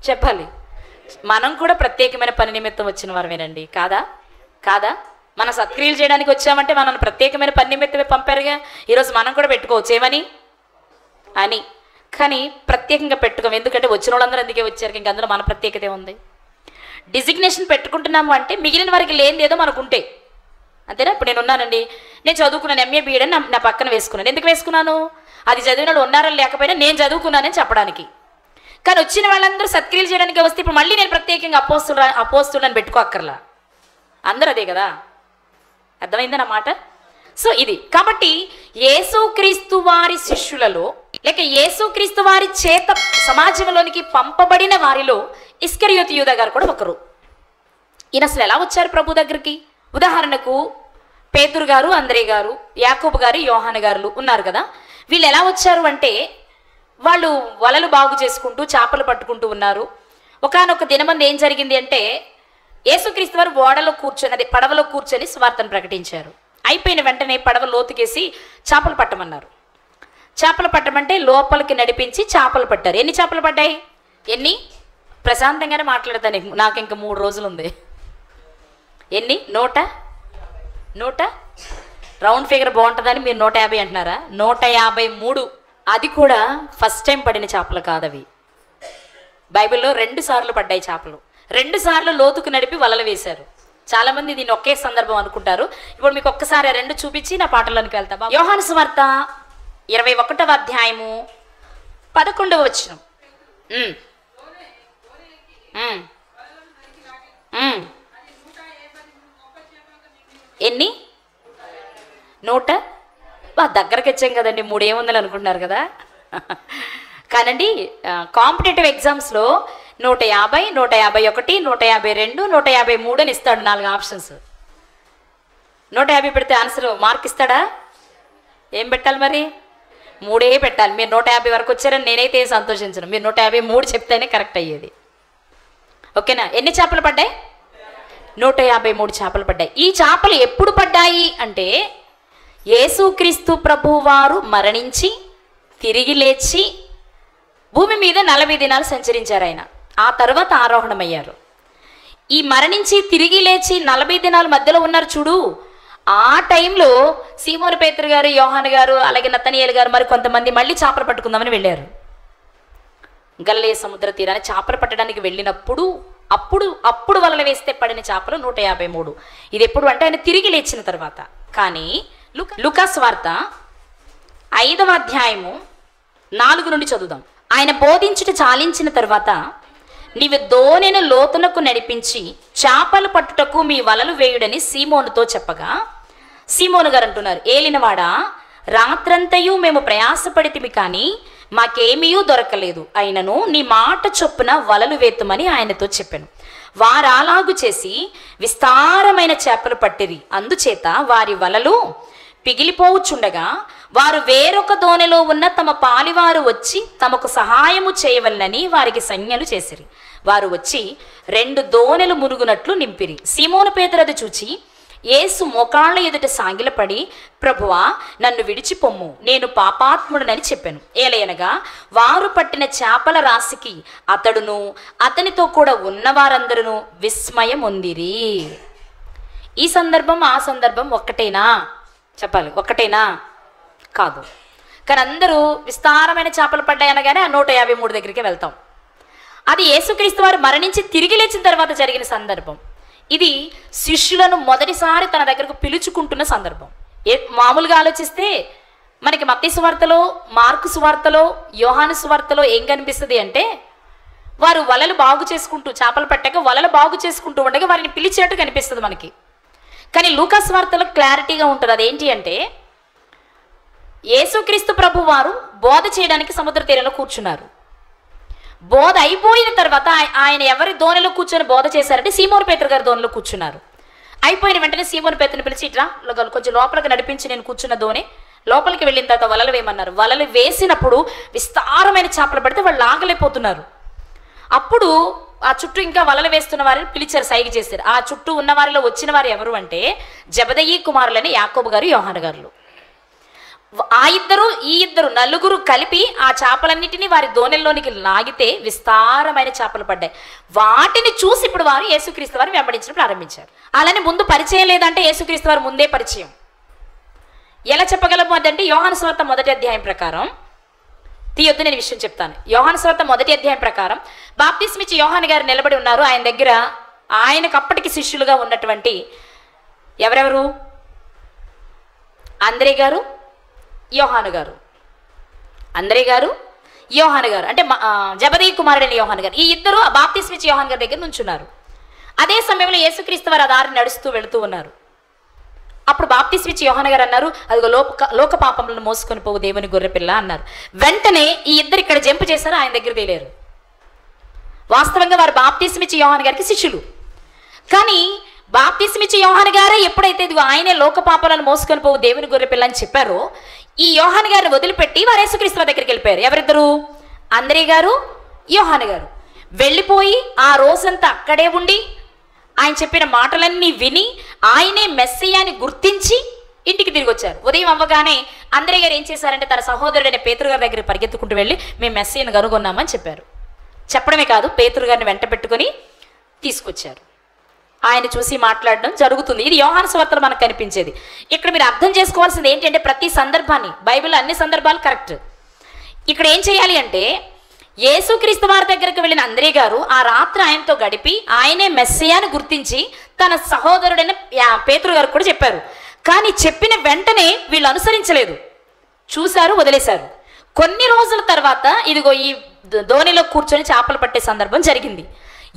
చెప్పాలి? మనం కూడా ప్రత్యేకమైన పని నిమిత్తం వచ్చిన వారమేనండి, కాదా? కాదా? మన సత్క్రియలు చేయడానికి వచ్చామంటే మనల్ని ప్రత్యేకమైన పని నిమిత్తమే పంపారుగా. ఈరోజు మనం కూడా పెట్టుకోవచ్చు ఏమని అని. కానీ ప్రత్యేకంగా పెట్టుకోం, ఎందుకంటే వచ్చిన వాళ్ళందరూ అందుకే వచ్చారు. ఇంక అందులో మన ప్రత్యేకత ఉంది. డిజిగ్నేషన్ పెట్టుకుంటున్నాము అంటే మిగిలిన వారికి లేనిది ఏదో మనకుంటే, అంతేనా? ఇప్పుడు నేను ఉన్నానండి, నేను చదువుకున్నాను, ఎంఏ బీఎడ్ అని నా పక్కన వేసుకున్నాను. ఎందుకు వేసుకున్నాను? అది చదివిన వాళ్ళు ఉన్నారో లేకపోయినా నేను చదువుకున్నానని చెప్పడానికి. కానీ వచ్చిన వాళ్ళందరూ సత్క్రియలు చేయడానికి వస్తే ఇప్పుడు మళ్ళీ నేను ప్రత్యేకంగా అపోస్తులని పెట్టుకోక్కర్లా, అందరూ అదే కదా. అర్థమైందా నా మాట? సో ఇది కాబట్టి యేసుక్రీస్తు వారి శిష్యులలో లేక యేసుక్రీస్తు వారి చేత సమాజంలోనికి పంపబడిన వారిలో ఇస్కరియోతు యూదా గారు కూడా ఒకరు. ఈయన అసలు ఎలా వచ్చారు ప్రభు దగ్గరికి? ఉదాహరణకు పేతురు గారు, అంద్రే గారు, యాకోబు గారు, యోహాను గారు ఉన్నారు కదా. వీళ్ళు ఎలా వచ్చారు అంటే, వాళ్ళు వలలు బాగు చేసుకుంటూ చేపలు పట్టుకుంటూ ఉన్నారు. ఒకానొక దినమంది ఏం జరిగింది అంటే, యేసుక్రీస్తు వారు ఓడలో కూర్చొని, అదే పడవలో కూర్చొని సువార్తను ప్రకటించారు. అయిపోయిన వెంటనే పడవ లోతుకేసి చేపలు పట్టమన్నారు. చేపలు పట్టమంటే లోపలికి నడిపించి చేపలు పట్టారు. ఎన్ని చేపలు పడ్డాయి? ఎన్ని? ప్రశాంతంగానే మాట్లాడతాను, నాకు ఇంకా 3 రోజులు ఉంది. ఎన్ని? 100 రౌండ్ ఫిగర్ బాగుంటుందని మీరు 150 అంటున్నారా? 153. అది కూడా ఫస్ట్ టైం పడిన చేపలు కాదవి. బైబిల్లో 2 సార్లు పడ్డాయి చేపలు. 2 సార్లు లోతుకు నడిపి వలలు వేశారు. చాలామంది దీన్ని ఒకే సందర్భం అనుకుంటారు. ఇప్పుడు మీకు ఒక్కసారి రెండు చూపించి నా పాటలోనికి వెళ్తా. యోహాను సువార్త 21వ అధ్యాయము 11వ వచనం. ఎన్ని 100 దగ్గరకు వచ్చాం కదండి. 300 అనుకుంటున్నారు కదా. కానండి కాంపిటేటివ్ ఎగ్జామ్స్లో 150, 151, 152, 153 అని ఇస్తాడు. 4 ఆప్షన్స్. 150 పెడితే ఆన్సర్ మార్క్ ఇస్తాడా? ఏం పెట్టాలి మరి? 3 పెట్టాలి. మీరు 150 వరకు వచ్చారని నేనైతే ఏం సంతోషించను. మీరు 153 చెప్తేనే కరెక్ట్ అయ్యేది. ఓకేనా? ఎన్ని చేపలు పడ్డాయి? 153 చేపలు పడ్డాయి. ఈ చేపలు ఎప్పుడు పడ్డాయి అంటే యేసుక్రీస్తు ప్రభువారు మరణించి తిరిగి లేచి భూమి మీద 40 దినాలు సంచరించారు ఆయన. ఆ తర్వాత ఆరోహణమయ్యారు. ఈ మరణించి తిరిగి లేచి 40 దినాల మధ్యలో ఉన్నారు చూడు. ఆ టైంలో సీమోను పేతురు గారు, యోహాను గారు, అలాగే నతనీయేలు గారు మరి కొంతమంది మళ్ళీ చేపలు పట్టుకుందామని వెళ్ళారు. గలిలయ సముద్ర తీరాన్ని చేపలు పట్టడానికి వెళ్ళినప్పుడు అప్పుడు వలలు వేస్తే పడిన చేపలు 153. ఇది ఎప్పుడు అంటే ఆయన తిరిగి లేచిన తర్వాత. కానీ లూకాసు వార్త 5వ అధ్యాయము 4 నుండి చదువుదాం. ఆయన బోధించుట చాలించిన తర్వాత నీవు దోణెను లోతునకు నడిపించి చేపలు పట్టుటకు మీ వలలు వేయుడని సీమోనుతో చెప్పగా, సీమోను గారు అంటున్నారు, ఏలినవాడా, రాత్రంతయు మేము ప్రయాసపడితిమి కానీ మాకేమీ దొరకలేదు. అయినను నీ మాట చొప్పున వలలు వేతుమని ఆయనతో చెప్పాను. వారు అలాగు చేసి విస్తారమైన చేపలు పట్టిరి. అందుచేత వారి వలలు పిగిలిపోవుచుండగా వారు వేరొక దోణిలో ఉన్న తమ పాలివారు వచ్చి తమకు సహాయము చేయవలనని వారికి సంజ్ఞలు చేసిరి. వారు వచ్చి 2 దోణెలు మునుగునట్లు నింపిరి. సీమోను పేతురు అది చూచి యేసు మోకాళ్ళ ఎదుట సాగిలపడి, ప్రభువా, నన్ను విడిచిపొమ్ము, నేను పాపాత్ముడనని చెప్పాను. ఏలయనగా వారు పట్టిన చేపల రాశికి అతడును అతనితో కూడా ఉన్నవారందరూ విస్మయం పొందిరి. ఈ సందర్భం ఆ సందర్భం ఒక్కటేనా? చెప్పాలి, ఒక్కటేనా? కాదు. కానీ అందరూ విస్తారమైన చేపలు పడ్డాయనగానే ఆ 153 దగ్గరికి వెళ్తాం. అది యేసుక్రీస్తు వారు మరణించి తిరిగి లేచిన తర్వాత జరిగిన సందర్భం. ఇది శిష్యులను మొదటిసారి తన దగ్గరకు పిలుచుకుంటున్న సందర్భం. మామూలుగా ఆలోచిస్తే మనకి మత్తయి సువార్తలో, మార్కు సువార్తలో, యోహాను సువార్తలో ఏం కనిపిస్తుంది అంటే వారు వలలు బాగు చేసుకుంటూ, చేపలు పట్టాక వలలు బాగు చేసుకుంటూ ఉండగా వారిని పిలిచేట్టు కనిపిస్తుంది మనకి. కానీ లూకా సువార్తలో క్లారిటీగా ఉంటుంది. అదేంటి అంటే యేసుక్రీస్తు ప్రభు వారు బోధ చేయడానికి సముద్ర తీరంలో కూర్చున్నారు. బోధ అయిపోయిన తర్వాత ఆయన ఎవరి దోణిలో కూర్చొని బోధ చేశారంటే సీమోను పేతురు గారి దోణిలో కూర్చున్నారు. అయిపోయిన వెంటనే సీమోను పేతురుని పిలిచి, ఇట్రా కొంచెం లోపలికి నడిపించి, నేను కూర్చున్న దోణి లోపలికి వెళ్ళిన తర్వాత వలలు వేయమన్నారు. వలలు వేసినప్పుడు విస్తారమైన చేపలు పడితే వాళ్ళు లాగలేకపోతున్నారు. అప్పుడు ఆ చుట్టూ ఇంకా వలలు వేస్తున్న వారిని పిలిచారు, సైగ చేశారు. ఆ చుట్టూ ఉన్న వారిలో వచ్చిన వారు ఎవరు అంటే జబదయి కుమారులని యాకోబు గారు, యోహాను గారు. ఆ ఇద్దరు ఈ ఇద్దరు నలుగురు కలిపి ఆ చేపలన్నిటినీ వారి దోణెల్లోనికి లాగితే విస్తారమైన చేపలు పడ్డాయి. వాటిని చూసి ఇప్పుడు వారు యేసుక్రీస్తు వారిని వెంబడించడం ప్రారంభించారు. అలానే ముందు పరిచయం లేదంటే యేసుక్రీస్తు వారు ముందే పరిచయం. ఎలా చెప్పగలము అదంటే యోహాను సువార్త 1వ అధ్యాయం ప్రకారం తీయొద్దు, నేను విషయం చెప్తాను. యోహాను సువార్త 1వ అధ్యాయం ప్రకారం బాప్తిస్మిచ్చి యోహాను గారు నిలబడి ఉన్నారు. ఆయన దగ్గర ఆయనకు అప్పటికి శిష్యులుగా ఉన్నటువంటి ఎవరెవరు? అంద్రే గారు, యోహాను గారు. అంద్రే గారు, యోహాను గారు అంటే జబదయి కుమారుడైన యోహాను గారు. ఈ ఇద్దరు బాప్తిస్మిచ్చి యోహాను గారి దగ్గర నుంచున్నారు. అదే సమయంలో యేసుక్రీస్తు వారు ఆ దారిని నడుస్తూ వెళుతూ ఉన్నారు. అప్పుడు బాప్తిస్మిచ్చి యోహాను గారు అన్నారు, అదిగో లోక పాపములను మోసుకొని పోవు దేవుని గొర్రెపిల్ల అన్నారు. వెంటనే ఈ ఇద్దరు ఇక్కడ జంప్ చేశారు, ఆయన దగ్గర తేలేరు. వాస్తవంగా వారు బాప్తిస్మిచ్చి యోహాను గారికి శిష్యులు. కానీ బాప్తిస్మిచ్చి యోహాను గారే ఎప్పుడైతే ఇదిగో ఆయనే లోక పాపాలను మోసుకొని పోవు దేవుని గొర్రెపిల్ల అని చెప్పారో, ఈ యోహాను గారిని వదిలిపెట్టి వారు యేసుక్రీస్తు దగ్గరికి వెళ్ళిపోయారు. ఎవరిద్దరు? అంద్రే గారు, యోహాను గారు. వెళ్ళిపోయి ఆ రోజంతా అక్కడే ఉండి ఆయన చెప్పిన మాటలన్నీ విని ఆయనే మెస్సియా అని గుర్తించి ఇంటికి తిరిగి వచ్చారు. ఉదయం అవ్వగానే అంద్రే గారు ఏం చేశారంటే తన సహోదరుడైన పేతురు గారి దగ్గర పరిగెత్తుకుంటూ వెళ్ళి మేము మెస్సియాను కనుగొన్నామని చెప్పారు. చెప్పడమే కాదు, పేతురు గారిని వెంట పెట్టుకొని తీసుకొచ్చారు. ఆయన చూసి మాట్లాడడం జరుగుతుంది. ఇది యోహాను సువార్తలో మనకు కనిపించేది. ఇక్కడ మీరు అర్థం చేసుకోవాల్సింది ఏంటంటే ప్రతి సందర్భాన్ని, బైబిల్లో అన్ని సందర్భాలు కరెక్ట్. ఇక్కడ ఏం చేయాలి అంటే యేసుక్రీస్తు వారి దగ్గరికి వెళ్ళిన అంద్రే గారు ఆ రాత్రి ఆయనతో గడిపి ఆయనే మెస్సియాని గుర్తించి తన సహోదరుడైన పేతురు గారు కూడా చెప్పారు. కానీ చెప్పిన వెంటనే వీళ్ళు అనుసరించలేదు, చూశారు, వదిలేశారు. కొన్ని రోజుల తర్వాత ఇదిగో ఈ ధోనిలో కూర్చొని చేపలు పట్టే సందర్భం జరిగింది.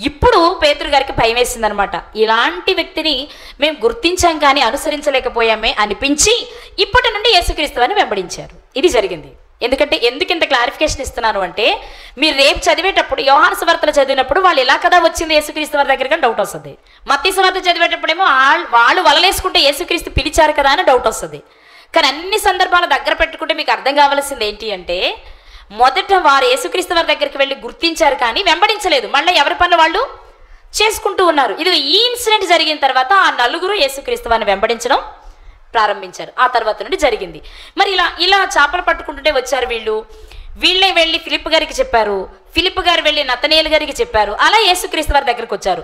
ఇప్పుడు పేతురు గారికి భయం వేసిందనమాట. ఇలాంటి వ్యక్తిని మేము గుర్తించాం కానీ అనుసరించలేకపోయామే అనిపించి ఇప్పటి నుండి యేసుక్రీస్తు వారిని వెంబడించారు. ఇది జరిగింది. ఎందుకు ఇంత క్లారిఫికేషన్ ఇస్తున్నాను అంటే, మీరు రేపు చదివేటప్పుడు యోహాను సువార్తలు చదివినప్పుడు వాళ్ళు ఎలా కదా వచ్చింది యేసుక్రీస్తు వారి దగ్గర కానీ డౌట్ వస్తుంది. మత్తయి సువార్త చదివేటప్పుడేమో వాళ్ళు వలలేసుకుంటే యేసుక్రీస్తు పిలిచారు కదా అని డౌట్ వస్తుంది. కానీ అన్ని సందర్భాలు దగ్గర పెట్టుకుంటే మీకు అర్థం కావాల్సింది ఏంటి అంటే, మొదట వారు యేసుక్రీస్తు వారి దగ్గరికి వెళ్ళి గుర్తించారు కానీ వెంబడించలేదు. మళ్ళీ ఎవరి పనులు వాళ్ళు చేసుకుంటూ ఉన్నారు. ఇది ఈ ఇన్సిడెంట్ జరిగిన తర్వాత ఆ నలుగురు యేసుక్రీస్తు వారిని వెంబడించడం ప్రారంభించారు. ఆ తర్వాత నుండి జరిగింది. మరి ఇలా చేపలు పట్టుకుంటుంటే వచ్చారు వీళ్ళే వెళ్ళి ఫిలిప్ గారికి చెప్పారు, ఫిలిప్ గారు వెళ్ళి నతనేలు గారికి చెప్పారు. అలా యేసుక్రీస్తు వారి దగ్గరికి వచ్చారు.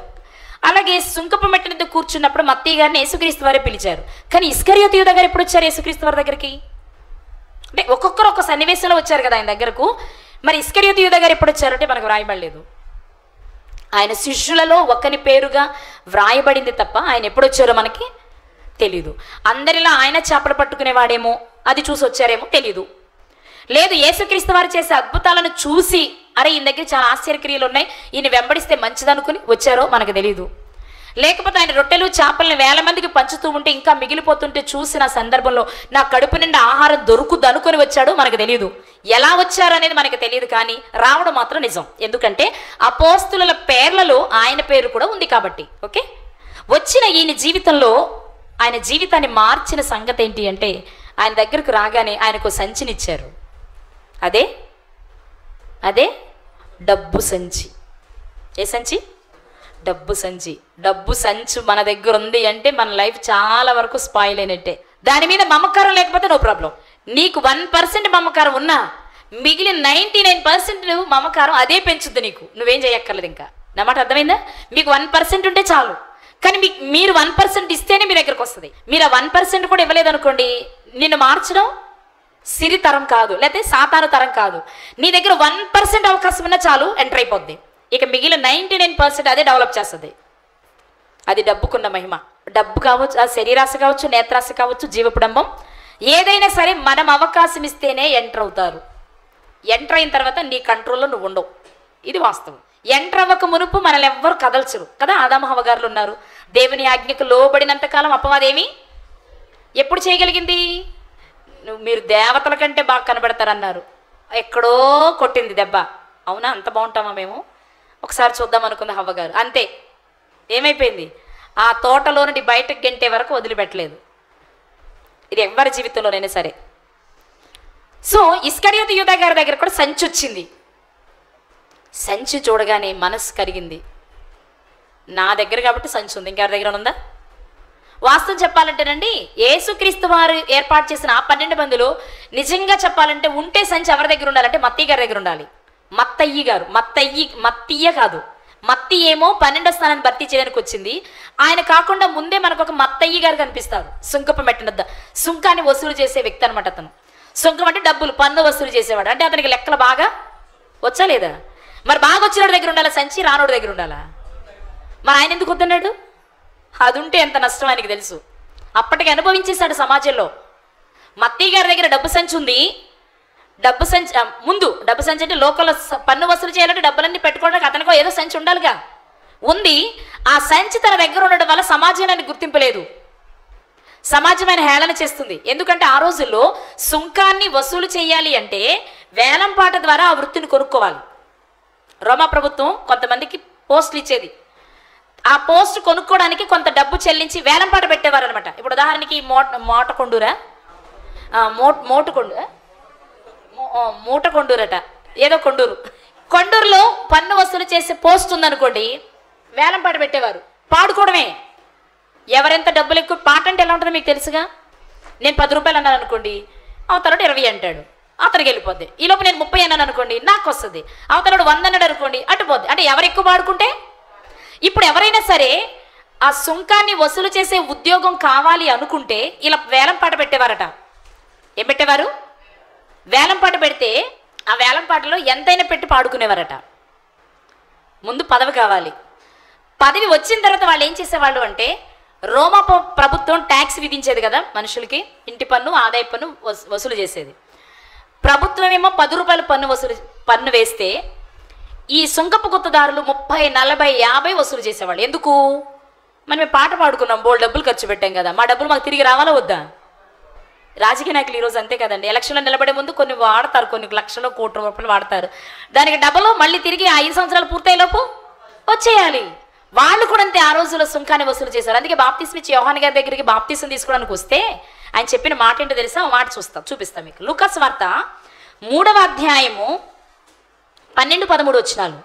అలాగే సుంకపు మెట్ట మీద కూర్చున్నప్పుడు మత్తయి గారిని యేసుక్రీస్తు వారే పిలిచారు. కానీ ఇస్కరియోతు యూదా గారు ఎప్పుడు వచ్చారు యేసుక్రీస్తు వారి దగ్గరికి? అంటే ఒక్కొక్కరు ఒక సన్నివేశంలో వచ్చారు కదా ఆయన దగ్గరకు. మరి ఇస్కరియోతు యూదా గారు ఎప్పుడు వచ్చారంటే మనకు వ్రాయబడలేదు. ఆయన శిష్యులలో ఒకని పేరుగా వ్రాయబడింది తప్ప ఆయన ఎప్పుడు వచ్చారో మనకి తెలీదు. అందరిలా ఆయన చేపలు పట్టుకునేవాడేమో, అది చూసి వచ్చారేమో తెలీదు. లేదు, యేసుక్రీస్తు వారు చేసే అద్భుతాలను చూసి అరే ఈయన దగ్గర చాలా ఆశ్చర్యక్రియలు ఉన్నాయి, ఈయన వెంబడిస్తే మంచిదనుకుని వచ్చారో మనకు తెలీదు. లేకపోతే ఆయన రొట్టెలు చేపలను 1000 మందికి పంచుతూ ఉంటే ఇంకా మిగిలిపోతుంటే చూసిన సందర్భంలో నా కడుపు నిండా ఆహారం దొరుకుద్దు అనుకుని వచ్చాడు మనకు తెలియదు. ఎలా వచ్చారు అనేది మనకు తెలియదు, కానీ రావడం మాత్రం నిజం. ఎందుకంటే అపోస్తుల పేర్లలో ఆయన పేరు కూడా ఉంది కాబట్టి. ఓకే, వచ్చిన ఈయన జీవితంలో ఆయన జీవితాన్ని మార్చిన సంగతి ఏంటి అంటే, ఆయన దగ్గరకు రాగానే ఆయనకు సంచినిచ్చారు. అదే డబ్బు సంచి. ఏ సంచి? డబ్బు సంచి. డబ్బు సంచి మన దగ్గర ఉంది అంటే మన లైఫ్ చాలా వరకు స్పాయిల్ అయినట్టే. దాని మీద మమకారం లేకపోతే నో ప్రాబ్లం. నీకు 1% మమకారం ఉన్నా మిగిలిన 99% మమకారం అదే పెంచుద్ది నీకు. నువ్వేం చేయక్కర్లేదు. ఇంకా నా మాట అర్థమైందా? మీకు 1% ఉంటే చాలు. కానీ మీరు 1% ఇస్తేనే మీ దగ్గరకు వస్తుంది. మీరు ఆ 1% కూడా ఇవ్వలేదనుకోండి, నిన్ను మార్చడం సిరి తరం కాదు, లేకపోతే సాతాను తరం కాదు. నీ దగ్గర 1% అవకాశం ఉన్నా చాలు, ఎంటర్ అయిపోద్ది. ఇక మిగిలిన 99% అదే డెవలప్ చేస్తుంది. అది డబ్బుకున్న మహిమ. డబ్బు కావచ్చు, ఆ శరీరాశ కావచ్చు, నేత్రాశ కావచ్చు, జీవపుడంబం ఏదైనా సరే మనం అవకాశం ఇస్తేనే ఎంటర్ అవుతారు. ఎంటర్ అయిన తర్వాత నీ కంట్రోల్లో నువ్వు ఉండవు. ఇది వాస్తవం. ఎంటర్ అవ్వక మునుపు మనల్ని ఎవ్వరు కదల్చరు కదా. ఆదాము హవ్వ గారులు ఉన్నారు. దేవుని ఆజ్ఞకు లోబడినంత కాలం అపవాదేమి ఎప్పుడు చేయగలిగింది? మీరు దేవతల కంటే బాగా కనబడతారన్నారు. ఎక్కడో కొట్టింది దెబ్బ. అవునా, అంత బాగుంటామా మేము? ఒకసారి చూద్దాం అనుకుంది హవ్వ గారు. అంతే, ఏమైపోయింది? ఆ తోటలో నుండి బయటకు గంటే వరకు వదిలిపెట్టలేదు. ఇది ఎవరి జీవితంలోనైనా సరే. సో ఇస్కరియోతు యూదా గారి దగ్గర కూడా సంచి వచ్చింది. సంచి చూడగానే మనసు కరిగింది. నా దగ్గర కాబట్టి సంచి ఉంది, ఇంకెవరి దగ్గర ఉందా? వాస్తవం చెప్పాలంటేనండి, యేసుక్రీస్తు వారు ఏర్పాటు చేసిన ఆ 12 మందిలో నిజంగా చెప్పాలంటే ఉంటే సంచి ఎవరి దగ్గర ఉండాలంటే మత్తయి గారి దగ్గర ఉండాలి. మత్తయి గారు, మత్తయ్య కాదు, మత్తి ఏమో 12వ స్థానాన్ని భర్తీ చేయడానికి వచ్చింది. ఆయన కాకుండా ముందే మనకు ఒక మత్తయ్య గారు కనిపిస్తారు. సుంకపు మెట్టనద్ద సుంకాన్ని వసూలు చేసే వ్యక్తి అనమాట అతను. సుంకం అంటే డబ్బులు, పన్ను వసూలు చేసేవాడు. అంటే అతనికి లెక్కలు బాగా వచ్చా లేదా? మరి బాగా వచ్చినోడి దగ్గర ఉండాలా సంచి, రానోడి దగ్గర ఉండాలా? మరి ఆయన ఎందుకు వద్దన్నాడు? అది ఉంటే ఎంత నష్టం ఆయనకి తెలుసు. అప్పటికి అనుభవించేశాడు సమాజంలో. మత్తయి గారి దగ్గర డబ్బు సంచి ఉంది. డబ్బు సంచి అంటే లోకల్ పన్ను వసూలు చేయాలంటే డబ్బులన్నీ పెట్టుకోవడానికి అతనికో ఏదో సంచి ఉండాలిగా. ఉంది. ఆ సంచి తన దగ్గర ఉండడం వల్ల సమాజాన్ని గుర్తింపలేదు. సమాజమైన హేళన చేస్తుంది. ఎందుకంటే ఆ రోజుల్లో సుంకాన్ని వసూలు చేయాలి అంటే వేలంపాట ద్వారా ఆ వృత్తిని కొనుక్కోవాలి. రోమా ప్రభుత్వం కొంతమందికి పోస్టులు ఇచ్చేది. ఆ పోస్ట్ కొనుక్కోవడానికి కొంత డబ్బు చెల్లించి వేలంపాట పెట్టేవారు అనమాట. ఇప్పుడు ఉదాహరణకి మూట కొండూరట, ఏదో కొండూరులో పన్ను వసూలు చేసే పోస్ట్ ఉందనుకోండి, వేలంపాట పెట్టేవారు. పాడుకోవడమే. ఎవరెంత డబ్బులు ఎక్కువ. పాట అంటే ఎలా ఉంటుందో మీకు తెలుసుగా. నేను 10 రూపాయలు అన్నాను అనుకోండి, అవతలడు 20 అంటాడు, అతనికి వెళ్ళిపోద్ది. ఈలోపు నేను 30 అన్నాను అనుకోండి, నాకు వస్తుంది. అవతలడు 100 అన్నాడు అనుకోండి, అటుపోద్ది. అంటే ఎవరు ఎక్కువ పాడుకుంటే. ఇప్పుడు ఎవరైనా సరే ఆ సుంకాన్ని వసూలు చేసే ఉద్యోగం కావాలి అనుకుంటే ఇలా వేలంపాట పెట్టేవారట. ఏం పెట్టేవారు? వేలంపాట పెడితే ఆ వేలం పాటలో ఎంతైనా పెట్టి పాడుకునేవారట. ముందు పదవి కావాలి. పదవి వచ్చిన తర్వాత వాళ్ళు ఏం చేసేవాళ్ళు అంటే, రోమా ప్రభుత్వం ట్యాక్స్ విధించేది కదా మనుషులకి, ఇంటి పన్ను ఆదాయ పన్ను వసూలు చేసేది. ప్రభుత్వం ఏమో 10 రూపాయలు పన్ను వేస్తే ఈ సుంకపు గుత్తదారులు 30, 40, 50 వసూలు చేసేవాళ్ళు. ఎందుకు? మనం పాట పాడుకున్నాం, బోల్డ్ డబ్బులు ఖర్చు పెట్టాం కదా, మా డబ్బులు మాకు తిరిగి రావాలా వద్దా? రాజకీయ నాయకులు ఈరోజు అంతే కదండి, ఎలక్షన్లో నిలబడే ముందు కొన్ని వాడతారు, కొన్ని లక్షలు కోట్ల రూపాయలు వాడతారు, దానికి డబ్బులు మళ్ళీ తిరిగి 5 సంవత్సరాలు పూర్తయ్యేలోపు వచ్చేయాలి. వాళ్ళు కూడా అంతే ఆ రోజుల్లో సుంకాన్ని వసూలు చేశారు. అందుకే బాప్తిస్మ ఇచ్చి యోహాను గారి దగ్గరికి బాప్తిస్మ తీసుకోవడానికి వస్తే ఆయన చెప్పిన మాట ఏంటో తెలుసా? ఆ మాట చూపిస్తాం మీకు. లూకా సువార్త 3వ అధ్యాయము 12, 13 వచనాలు.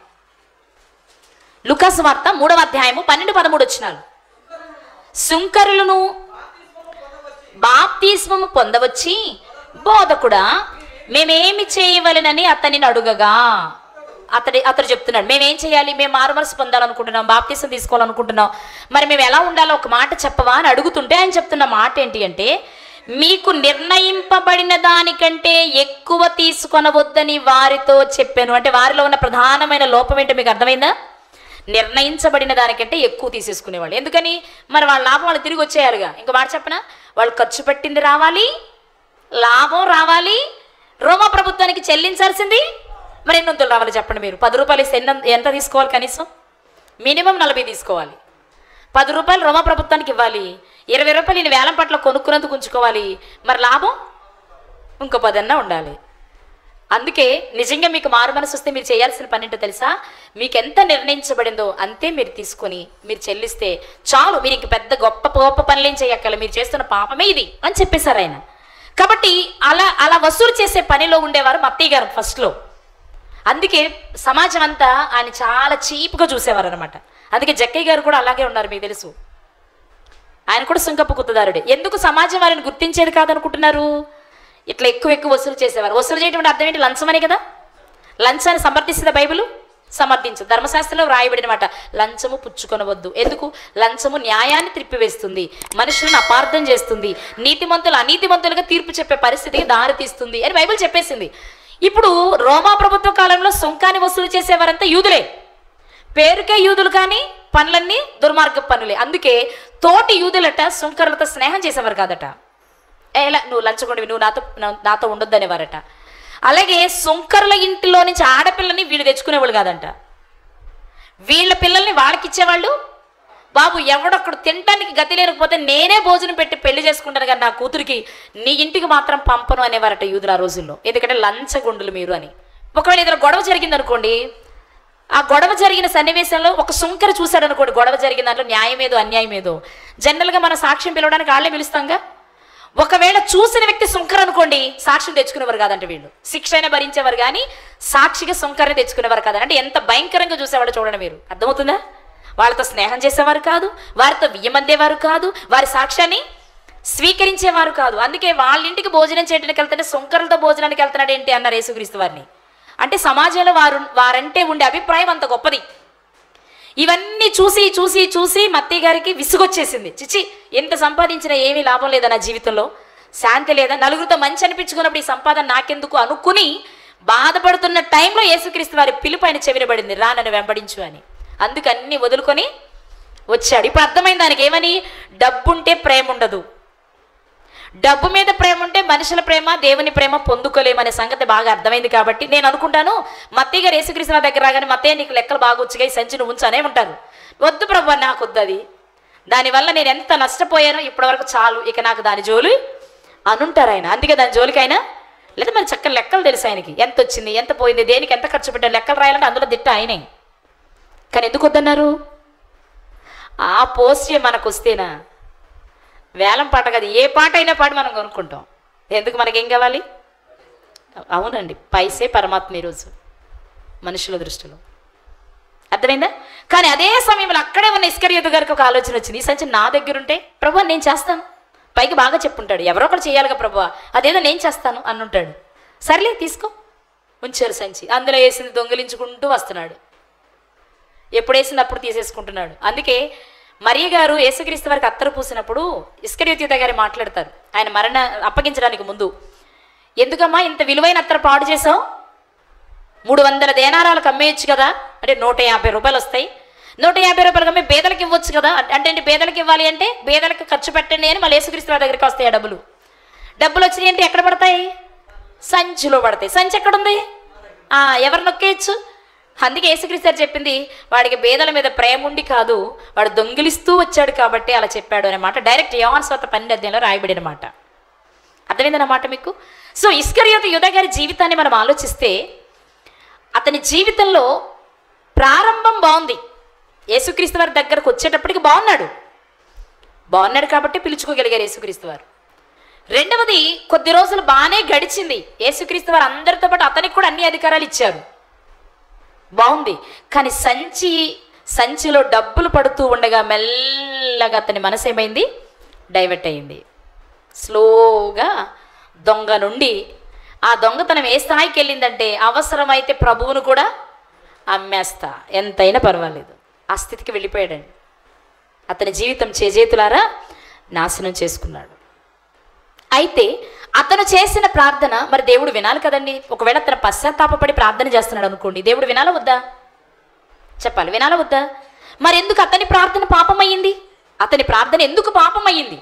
లూకా సువార్త 3వ అధ్యాయము 12, 13 వచనాలు. సుంకరులను బాప్తిస్మము పొందవచ్చి, బోధకుడా మేమేమి చేయవలెనని అతనిని అడుగగా, అతడు చెప్తున్నాడు, మేమేం చేయాలి, మేము మారుమనసు పొందాలనుకుంటున్నాం, బాప్తిస్మం తీసుకోవాలనుకుంటున్నాం, మరి మేము ఎలా ఉండాలో ఒక మాట చెప్పవా అని అడుగుతుంటే ఆయన చెప్తున్న మాట ఏంటి అంటే, మీకు నిర్ణయింపబడిన దానికంటే ఎక్కువ తీసుకొనవద్దని వారితో చెప్పాను. అంటే వారిలో ఉన్న ప్రధానమైన లోపం ఏంటో మీకు అర్థమైందా? నిర్ణయించబడిన దానికంటే ఎక్కువ తీసేసుకునేవాళ్ళు. ఎందుకని? మరి వాళ్ళ లాభం వాళ్ళు తిరిగి వచ్చేయాలిగా. ఇంకో మాట చెప్పనా, వాళ్ళు ఖర్చు పెట్టింది రావాలి, లాభం రావాలి, రోమా ప్రభుత్వానికి చెల్లించాల్సింది మరి ఎన్నొంతులు రావాలి చెప్పండి మీరు. 10 రూపాయలు ఇస్తే ఎంత తీసుకోవాలి? కనీసం మినిమం 40 తీసుకోవాలి. 10 రూపాయలు రోమా ప్రభుత్వానికి ఇవ్వాలి, 20 రూపాయలు నేను వేలం పట్ల కొనుక్కున్నందుకు ఉంచుకోవాలి, మరి లాభం ఇంకో 10 ఉండాలి. అందుకే నిజంగా మీకు మారు మనసు వస్తే మీరు చేయాల్సిన పని ఏంటో తెలుసా? మీకు ఎంత నిర్ణయించబడిందో అంతే మీరు తీసుకొని మీరు చెల్లిస్తే చాలు. మీరు ఇంక పెద్ద గొప్ప పనులేం చేయక్కల, మీరు చేస్తున్న పాపమే ఇది అని చెప్పేశారు ఆయన. కాబట్టి అలా వసూలు చేసే పనిలో ఉండేవారు మత్తయ్య గారు ఫస్ట్లో. అందుకే సమాజం అంతా ఆయన చాలా చీప్గా చూసేవారు అనమాట. అందుకే జక్కయ్య గారు కూడా అలాగే ఉన్నారు, మీకు తెలుసు. ఆయన కూడా సుంకపు గుత్తదారుడే. ఎందుకు సమాజం వారిని గుర్తించేది కాదనుకుంటున్నారు? ఇట్లా ఎక్కువ వసూలు చేసేవారు. వసూలు చేయడం అర్థం ఏంటి? లంచమనే కదా. లంచాన్ని సమర్థిస్తుందా బైబిల్? సమర్థించు. ధర్మశాస్త్రంలో రాయబడిన మాట, లంచము పుచ్చుకొనవద్దు. ఎందుకు? లంచము న్యాయాన్ని త్రిప్పివేస్తుంది, మనుషులను అపార్థం చేస్తుంది, నీతిమంతులు అనీతిమంతులుగా తీర్పు చెప్పే పరిస్థితికి దారితీస్తుంది అని బైబిల్ చెప్పేసింది. ఇప్పుడు రోమా ప్రభుత్వ కాలంలో సుంకాన్ని వసూలు చేసేవారంతా యూదులే. పేరుకే యూదులు, కానీ పనులన్నీ దుర్మార్గ పనులే. అందుకే తోటి యూదులట సుంకరులతో స్నేహం చేసేవారు కాదట. ఎలా నువ్వు లంచగొండివి, నువ్వు నాతో ఉండొద్దు అనేవారట. అలాగే సుంకరుల ఇంటిలో నుంచి ఆడపిల్లని వీళ్ళు తెచ్చుకునేవాళ్ళు కాదంట. వీళ్ళ పిల్లల్ని వాళ్ళకి ఇచ్చేవాళ్ళు. బాబు ఎవడొక్కడు తినడానికి గతి లేకపోతే నేనే భోజనం పెట్టి పెళ్లి చేసుకుంటాను కానీ నా కూతురికి నీ ఇంటికి మాత్రం పంపను అనేవారట యూదులు ఆ రోజుల్లో. ఎందుకంటే లంచగొండులు మీరు అని. ఒకవేళ ఏదైనా గొడవ జరిగింది అనుకోండి, ఆ గొడవ జరిగిన సన్నివేశంలో ఒక సుంకర చూశాడు అనుకోండి, గొడవ జరిగిన దాంట్లో న్యాయమేదో అన్యాయమేదో, జనరల్గా మనం సాక్ష్యం పిలవడానికి వాళ్ళే పిలుస్తాంగా. ఒకవేళ చూసిన వ్యక్తి సుంకర్ అనుకోండి, సాక్ష్యం తెచ్చుకునేవారు కాదంటే వీళ్ళు. శిక్ష అయినా భరించేవారు కానీ సాక్షిగా సుంకర్ని తెచ్చుకునేవారు కాదంటే. అంటే ఎంత భయంకరంగా చూసేవాడు చూడండి మీరు. అర్థమవుతుందా? వాళ్ళతో స్నేహం చేసేవారు కాదు, వారితో వియ్యమందేవారు కాదు, వారి సాక్ష్యాన్ని స్వీకరించేవారు కాదు. అందుకే వాళ్ళ ఇంటికి భోజనం చేయడానికి వెళ్తుంటే సుంకరులతో భోజనానికి వెళ్తున్నాడు ఏంటి అన్నారు యేసుక్రీస్తు వారిని. అంటే సమాజంలో వారంటే ఉండే అభిప్రాయం అంత గొప్పది. ఇవన్నీ చూసి చూసి చూసి మత్తయ్య గారికి విసుగొచ్చేసింది. చిచ్చి, ఎంత సంపాదించినా ఏమీ లాభం లేదా నా జీవితంలో, శాంతి లేదా, నలుగురితో మంచి అనిపించుకున్నప్పుడు ఈ సంపాదన నాకెందుకు అనుకుని బాధపడుతున్న టైంలో యేసుక్రీస్తు వారి పిలుపు ఆయన చెవినబడింది, రా నన్ను వెంబడించు అని. అందుకు అన్ని వదులుకొని వచ్చాడు. ఇప్పుడు అర్థమైంది దానికి ఏమని? డబ్బుంటే ప్రేమ ఉండదు, డబ్బు మీద ప్రేమ ఉంటే మనుషుల ప్రేమ దేవుని ప్రేమ పొందుకోలేమనే సంగతి బాగా అర్థమైంది. కాబట్టి నేను అనుకుంటాను మత్తయ్య గారు యేసుక్రీస్తు దగ్గర రాగానే, మత్తయ్య నీకు లెక్కలు బాగా వచ్చుగా, ఈ సంచి నువ్వు ఉంచనే ఉంటారు. వద్దు ప్రభు, నాకు వద్దు అది, దానివల్ల నేను ఎంత నష్టపోయానో ఇప్పటివరకు చాలు, ఇక నాకు దాని జోలు అనుంటారు ఆయన. అందుకే దాని జోలికి ఆయన లేదా మరి చక్కని లెక్కలు తెలుసు ఆయనకి, ఎంత వచ్చింది ఎంత పోయింది, దేనికి ఎంత ఖర్చు పెట్టారు లెక్కలు రాయాలంటే అందులో దిట్ట ఆయనే. కానీ ఎందుకు వద్దన్నారు? ఆ పోస్ట్ మనకు వస్తేనా వేలం పాట కాదు, ఏ పాట అయినా పాడి మనం కొనుక్కుంటాం. ఎందుకు? మనకేం కావాలి? అవునండి, పైసే పరమాత్మ ఈరోజు మనుషుల దృష్టిలో. అర్థమైందా? కానీ అదే సమయంలో అక్కడే ఉన్న ఇస్కరియోతు గారికి ఒక ఆలోచన వచ్చింది, ఈ సంచి నా దగ్గర ఉంటే ప్రభు నేను చేస్తాను, పైకి బాగా చెప్పుంటాడు, ఎవరో ఒకరు చేయాలిగా ప్రభు, అదేదో నేను చేస్తాను అన్నుంటాడు. సర్లే తీసుకో, ఉంచారు సంచి. అందులో వేసింది దొంగిలించుకుంటూ వస్తున్నాడు. ఎప్పుడు వేసింది అప్పుడు తీసేసుకుంటున్నాడు. అందుకే మరియ గారు యేసుక్రీస్తు వారికి అత్తరు పూసినప్పుడు ఇస్కరియోతు గారు మాట్లాడతారు ఆయన అప్పగించడానికి ముందు, ఎందుకమ్మా ఇంత విలువైన అత్తరు పాడు చేసావు, 300 దేనారాలకు అమ్మేయచ్చు కదా, అంటే 150 రూపాయలు వస్తాయి. 150 రూపాయలు అమ్మి పేదలకు ఇవ్వచ్చు కదా, అంటే పేదలకు ఇవ్వాలి అంటే పేదలకు ఖర్చు పెట్టండి అని మళ్ళీ యేసుక్రీస్తు వారి దగ్గరికి వస్తాయి. డబ్బులు వచ్చినాయి అంటే ఎక్కడ పడతాయి? సంచిలో పడతాయి. సంచి ఎక్కడుంది? ఎవరు నొక్కేయచ్చు? అందుకే యేసుక్రీస్తు గారు చెప్పింది, వాడికి పేదల మీద ప్రేమ ఉండి కాదు, వాడు దొంగిలిస్తూ వచ్చాడు కాబట్టి అలా చెప్పాడు అనే మాట డైరెక్ట్ యోహాను సువార్త 12వ అధ్యాయంలో రాయబడిన మాట. అర్థమైందన్నమాట మీకు. సో ఇస్కరియోతు యూదా గారి జీవితాన్ని మనం ఆలోచిస్తే అతని జీవితంలో ప్రారంభం బాగుంది. యేసుక్రీస్తు వారి దగ్గరకు వచ్చేటప్పటికి బాగున్నాడు కాబట్టి పిలుచుకోగలిగారు యేసుక్రీస్తు వారు. రెండవది, కొద్ది రోజులు బాగానే గడిచింది. యేసుక్రీస్తు వారు అందరితో పాటు అతనికి కూడా అన్ని అధికారాలు ఇచ్చారు, బాగుంది. కానీ సంచిలో డబ్బులు పడుతూ ఉండగా మెల్లగా అతని మనసు ఏమైంది? డైవర్ట్ అయింది. స్లోగా దొంగ నుండి ఆ దొంగతనం ఏ స్థాయికి వెళ్ళిందంటే, అవసరమైతే ప్రభువును కూడా అమ్మేస్తా, ఎంతైనా పర్వాలేదు, ఆ స్థితికి వెళ్ళిపోయాడండి. అతని జీవితం చేజేతులారా నాశనం చేసుకున్నాడు. అయితే అతను చేసిన ప్రార్థన మరి దేవుడు వినాలి కదండి. ఒకవేళ అతను పశ్చాత్తాపపడి ప్రార్థన చేస్తున్నాడు అనుకోండి, దేవుడు వినాలా వద్దా? చెప్పాలి, వినాలా వద్దా? మరి ఎందుకు అతని ప్రార్థన పాపమయ్యింది? అతని ప్రార్థన ఎందుకు పాపమయ్యింది?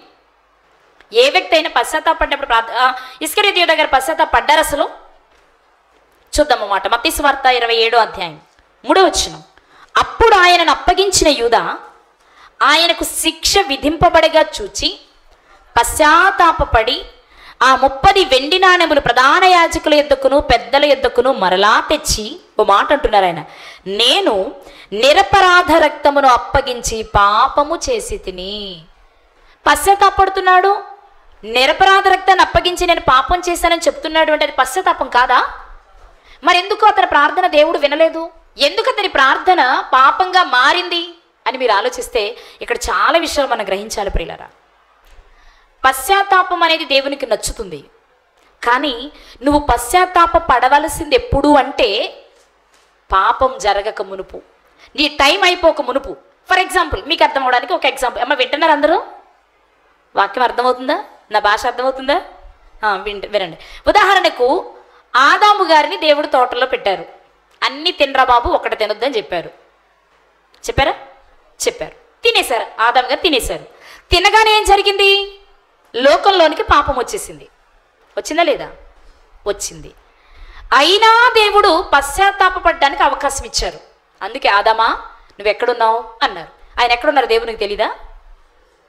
ఏ వ్యక్తి అయినా పశ్చాత్తాపడినప్పుడు ఇస్కరియోతు యూదా గారు పశ్చాత్తాపడ్డారు అసలు? చూద్దాం మాట. మత్తయి సువార్త 27వ అధ్యాయం 3వ వచనం. అప్పుడు ఆయనను అప్పగించిన యూదా ఆయనకు శిక్ష విధింపబడగా చూచి పశ్చాత్తాపపడి ఆ 30 వెండి నాణెములు ప్రధాన యాజకుల యొద్దకును పెద్దల యొద్దకును మరలా తెచ్చి ఓ మాట అంటున్నారు ఆయన, నేను నిరపరాధ రక్తమును అప్పగించి పాపము చేసి తిని. పశ్చాత్తాపడుతున్నాడు, నిరపరాధ రక్తాన్ని అప్పగించి నేను పాపం చేశానని చెప్తున్నాడు అంటే అది పశ్చాత్తాపం కాదా? మరి ఎందుకు అతని ప్రార్థన దేవుడు వినలేదు? ఎందుకు అతని ప్రార్థన పాపంగా మారింది అని మీరు ఆలోచిస్తే ఇక్కడ చాలా విషయాలు మనం గ్రహించాలి ప్రియులారా. పశ్చాత్తాపం అనేది దేవునికి నచ్చుతుంది, కానీ నువ్వు పశ్చాత్తాప పడవలసింది ఎప్పుడు అంటే పాపం జరగక మునుపు, నీ టైం అయిపోక మునుపు. ఫర్ ఎగ్జాంపుల్, మీకు అర్థం అవడానికి ఒక ఎగ్జాంపుల్. అమ్మ వింటున్నారు అందరూ? వాక్యం అర్థమవుతుందా? నా భాష అర్థమవుతుందా? వినండి. ఉదాహరణకు ఆదాము గారిని దేవుడు తోటలో పెట్టారు. అన్ని తినరా బాబు, ఒకటి తినొద్దని చెప్పారు. చెప్పారు. తినేశారు. ఆదాము గారు తినేశారు. తినగానే ఏం జరిగింది? లోకంలోనికి పాపం వచ్చేసింది. వచ్చిందా లేదా? వచ్చింది. అయినా దేవుడు పశ్చాత్తాపపడడానికి అవకాశం ఇచ్చారు. అందుకే ఆదామా నువ్వు ఎక్కడున్నావు అన్నారు. ఆయన ఎక్కడున్నారు దేవునికి తెలీదా?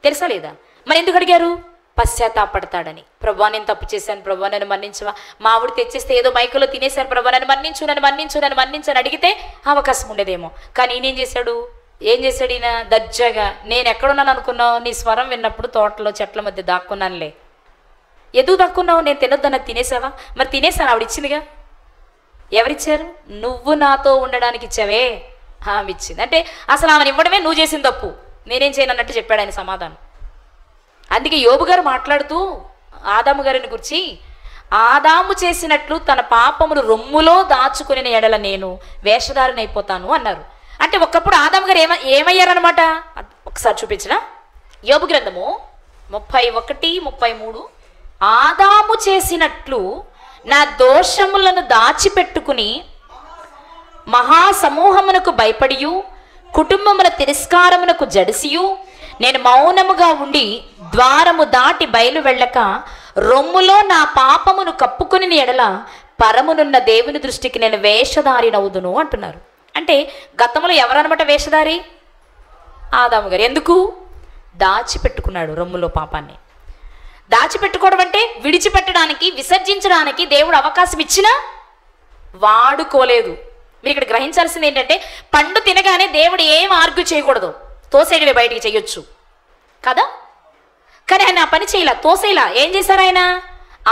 తెలుసా లేదా? మరి ఎందుకు అడిగారు? పశ్చాత్తాపడతాడని. ప్రభువా నేను తప్పు చేశాను, ప్రభువా నన్ను మన్నించవా, మావిడి తెచ్చేస్తే ఏదో మైకులో తినేశాను, ప్రభువా నన్ను మన్నించు అడిగితే అవకాశం ఉండేదేమో. కానీ ఈయన ఏం చేశాడు ఈయన? దర్జాగా నేను ఎక్కడున్నాను అనుకున్నావు? నీ స్వరం విన్నప్పుడు తోటలో చెట్ల మధ్య దాక్కున్నానులే. ఎందుకు దాక్కున్నావు? నేను తినొద్దన్నది తినేసావా? మరి తినేసాను, ఆవిడ ఇచ్చిందిగా. ఎవరిచ్చారు? నువ్వు నాతో ఉండడానికి ఇచ్చావే, ఆమె ఇచ్చింది. అంటే అసలు ఆమెను ఇవ్వడమే నువ్వు చేసిన తప్పు, నేనేం చేయను అన్నట్టు చెప్పాడు ఆయన సమాధానం. అందుకే యోబు గారు మాట్లాడుతూ ఆదాము గారిని గురించి, ఆదాము చేసినట్లు తన పాపమును రొమ్ములో దాచుకుని ఎడల నేను వేషధారిని అయిపోతాను అన్నారు. అంటే ఒకప్పుడు ఆదాము గారు ఏమయ్యారనమాట? ఒకసారి చూపించిన యోబు గ్రంథము 31:33. ఆదాము చేసినట్లు నా దోషములను దాచిపెట్టుకుని మహాసమూహమునకు భయపడియు కుటుంబముల తిరస్కారమునకు జడిసియు నేను మౌనముగా ఉండి ద్వారము దాటి బయలు వెళ్ళక రొమ్ములో నా పాపమును కప్పుకుని ఎడల పరమునున్న దేవుని దృష్టికి నేను వేషధారినవుదును అంటున్నారు. అంటే గతంలో ఎవరనమాట వేషధారి? ఆదాము గారు. ఎందుకు? దాచిపెట్టుకున్నాడు రొమ్ములో పాపాన్ని. దాచిపెట్టుకోవడం అంటే విడిచిపెట్టడానికి, విసర్జించడానికి దేవుడు అవకాశం ఇచ్చినా వాడుకోలేదు. మీరు ఇక్కడ గ్రహించాల్సింది ఏంటంటే, పండు తినగానే దేవుడు ఏం ఆర్గ్యూ చేయకూడదు, తోసేయడమే, బయటికి చేయొచ్చు కదా. కానీ ఆయన ఆ పని చేయలా, తోసేలా. ఏం చేశారు ఆయన?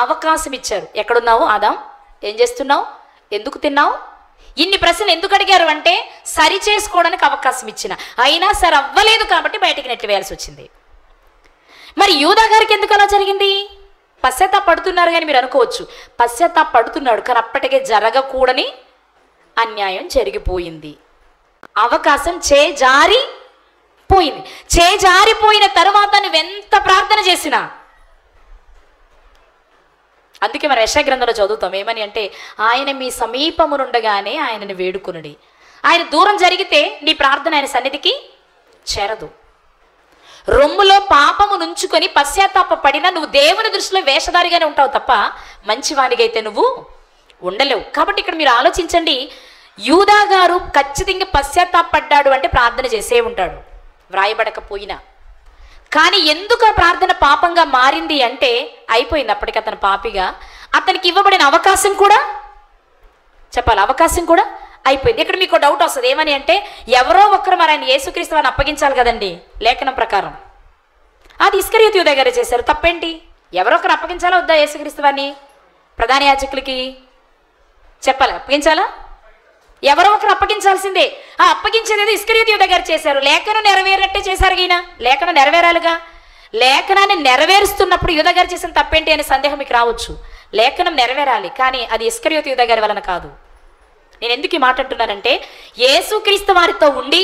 అవకాశం ఇచ్చారు. ఎక్కడున్నావు ఆదాం? ఏం చేస్తున్నావు? ఎందుకు తిన్నావు? ఇన్ని ప్రశ్నలు ఎందుకు అడిగారు అంటే సరి చేసుకోవడానికి అవకాశం ఇచ్చిన, అయినా సరే అవ్వలేదు కాబట్టి బయటికి నెట్టివేయాల్సి వచ్చింది. మరి యూదా గారికి ఎందుకు అలా జరిగింది? పశ్చాత్తాపడుతున్నారు కానీ మీరు అనుకోవచ్చు, పశ్చాత్తాపడుతున్నాడు కానీ అప్పటికే జరగకూడని అన్యాయం జరిగిపోయింది. అవకాశం చేజారిపోయిన తరువాత నువ్వెంత ప్రార్థన చేసినా, అందుకే మనం యెషయా గ్రంథంలో చదువుతాం ఏమని అంటే, ఆయన మీ సమీపమునుండగానే ఆయనని వేడుకొనుడి. ఆయన దూరం జరిగితే నీ ప్రార్థన ఆయన సన్నిధికి చేరదు. రొమ్ములో పాపము నుంచుకొని పశ్చాత్తాప పడినా నువ్వు దేవుని దృష్టిలో వేషధారిగానే ఉంటావు తప్ప మంచివానిగైతే నువ్వు ఉండలేవు. కాబట్టి ఇక్కడ మీరు ఆలోచించండి, యూదా గారు ఖచ్చితంగా పశ్చాత్తాపడ్డాడు అంటే ప్రార్థన చేసే ఉంటాడు వ్రాయబడకపోయినా. కానీ ఎందుకు ఆ ప్రార్థన పాపంగా మారింది అంటే, అయిపోయింది అప్పటికి అతను పాపిగా. అతనికి ఇవ్వబడిన అవకాశం కూడా చెప్పాలి, అవకాశం కూడా అయిపోయింది. ఇక్కడ మీకు డౌట్ వస్తుంది ఏమని అంటే, ఎవరో ఒక్కరు మరి ఆయన యేసుక్రీస్తు వారిని అప్పగించాలి కదండి లేఖనం ప్రకారం. అది ఇస్కరియోతు యూదా గారే చేశారు, తప్పేంటి? ఎవరో ఒకరు అప్పగించాలా వద్దా యేసుక్రీస్తు వారిని? ప్రధాన యాజకులకి చెప్పాలి, అప్పగించాలా? ఎవరో ఒకరు అప్పగించాల్సిందే. ఆ అప్పగించేది ఇస్కరియోతు యూదా గారు చేశారు. లేఖనం నెరవేరినట్టే చేశారు. ఈయన లేఖనం నెరవేరాలిగా. లేఖనాన్ని నెరవేరుస్తున్నప్పుడు యూదా గారు చేసిన తప్పేంటి అనే సందేహం మీకు రావచ్చు. లేఖనం నెరవేరాలి, కానీ అది ఇస్కరియోతు యూదా గారి వలన కాదు. నేను ఎందుకు ఈ మాట అంటున్నానంటే, యేసుక్రీస్తు వారితో ఉండి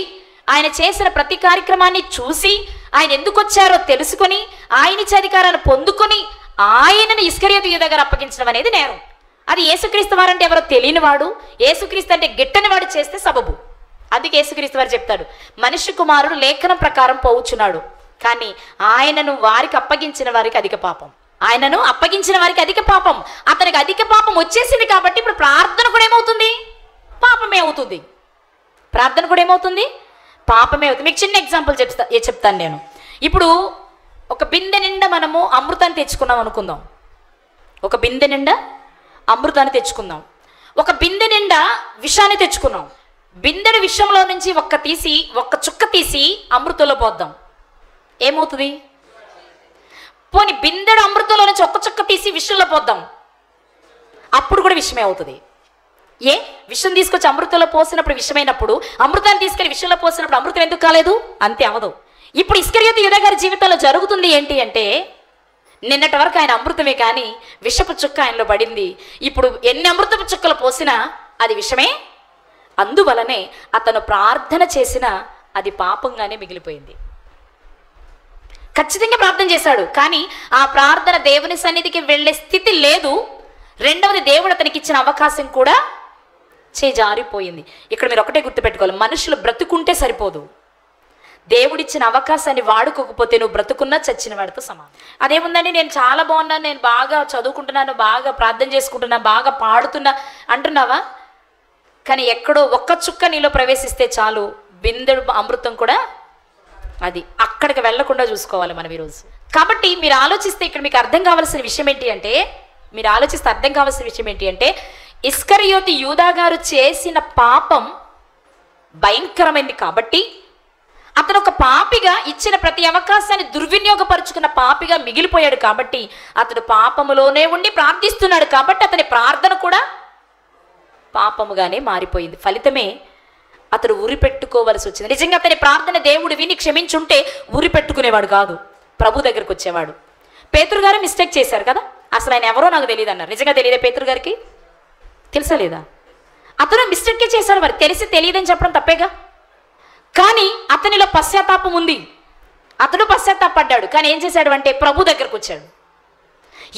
ఆయన చేసిన ప్రతి కార్యక్రమాన్ని చూసి ఆయన ఎందుకు వచ్చారో తెలుసుకొని ఆయన ఇచ్చే అధికారాన్ని పొందుకొని ఆయనను ఇస్కరియోతు యూదా గారు అప్పగించడం అనేది నేరం. అది యేసుక్రీస్తు వారంటే ఎవరో తెలియనివాడు, యేసుక్రీస్తు అంటే గిట్టని వాడు చేస్తే సబబు. అందుకే యేసుక్రీస్తు వారు చెప్తాడు, మనిషి కుమారుడు లేఖనం ప్రకారం పోవుచున్నాడు, కానీ ఆయనను వారికి అప్పగించిన వారికి అధిక పాపం. ఆయనను అప్పగించిన వారికి అధిక పాపం. అతనికి అధిక పాపం వచ్చేసింది కాబట్టి ఇప్పుడు ప్రార్థన కూడా ఏమవుతుంది? పాపమే అవుతుంది. ప్రార్థన కూడా ఏమవుతుంది? పాపమే అవుతుంది. మీకు చిన్న ఎగ్జాంపుల్ చెప్తాను నేను. ఇప్పుడు ఒక బిందె నిండా మనము అమృతాన్ని తెచ్చుకున్నాం అనుకుందాం. ఒక బిందె నిండా అమృతాన్ని తెచ్చుకుందాం. ఒక బిందె నిండా విషాన్ని తెచ్చుకున్నాం. బిందెడు విషంలో నుంచి ఒక్క చుక్క తీసి అమృతంలో పోద్దాం, ఏమవుతుంది? పోనీ బిందెడు అమృతంలో నుంచి ఒక్క చుక్క తీసి విషంలో పోద్దాం, అప్పుడు కూడా విషమే అవుతుంది. ఏ విషం తీసుకొచ్చి అమృతంలో పోసినప్పుడు విషమైనప్పుడు, అమృతాన్ని తీసుకెళ్లి విషంలో పోసినప్పుడు అమృతం ఎందుకు కాలేదు? అంతే అవదు. ఇప్పుడు ఇస్కరియోతు యూదా గారి జీవితంలో జరుగుతుంది ఏంటి అంటే, నిన్నటి వరకు ఆయన అమృతమే కానీ విషపు చుక్క ఆయనలో పడింది. ఇప్పుడు ఎన్ని అమృతపు చుక్కలు పోసినా అది విషమే. అందువలనే అతను ప్రార్థన చేసినా అది పాపంగానే మిగిలిపోయింది. ఖచ్చితంగా ప్రార్థన చేశాడు, కానీ ఆ ప్రార్థన దేవుని సన్నిధికి వెళ్ళే స్థితి లేదు. రెండవది, దేవుడు అతనికి ఇచ్చిన అవకాశం కూడా జారిపోయింది. ఇక్కడ మీరు ఒకటే గుర్తుపెట్టుకోవాలి, మనుషులు బ్రతుకుంటే సరిపోదు. దేవుడిచ్చిన అవకాశాన్ని వాడుకోకపోతే నువ్వు బ్రతుకున్నా చచ్చిన వాడితో సమానం. అదేముందండి, నేను చాలా బాగున్నాను, నేను బాగా చదువుకుంటున్నాను, బాగా ప్రార్థన చేసుకుంటున్నా, బాగా పాడుతున్నా అంటున్నావా? కానీ ఎక్కడో ఒక్క చుక్క నీలో ప్రవేశిస్తే చాలు, బిందెడు అమృతం కూడా అది అక్కడికి వెళ్లకుండా చూసుకోవాలి మనం ఈరోజు. కాబట్టి మీరు ఆలోచిస్తే ఇక్కడ మీకు అర్థం కావాల్సిన విషయం ఏంటి అంటే, ఇస్కరియోతు యూదా గారు చేసిన పాపం భయంకరమైంది కాబట్టి, అతను ఒక పాపిగా ఇచ్చిన ప్రతి అవకాశాన్ని దుర్వినియోగపరుచుకున్న పాపిగా మిగిలిపోయాడు కాబట్టి, అతడు పాపములోనే ఉండి ప్రార్థిస్తున్నాడు కాబట్టి అతని ప్రార్థన కూడా పాపముగానే మారిపోయింది. ఫలితమే అతడు ఉరి పెట్టుకోవలసి వచ్చింది. నిజంగా అతని ప్రార్థన దేవుడు విని క్షమించుంటే ఉరి పెట్టుకునేవాడు కాదు, ప్రభు దగ్గరకు వచ్చేవాడు. పేతురు గారు మిస్టేక్ చేశారు కదా, అసలు ఆయన ఎవరో నాకు తెలియదు అన్నారు. నిజంగా తెలియదే పేతురు గారికి? తెలుసా లేదా? అతను మిస్టేకే చేశాడు, మరి తెలిసి తెలియదని చెప్పడం తప్పేగా. కానీ అతనిలో పశ్చాత్తాపం ఉంది, అతడు పశ్చాత్తాపడ్డాడు. కానీ ఏం చేశాడు అంటే ప్రభు దగ్గరకు వచ్చాడు.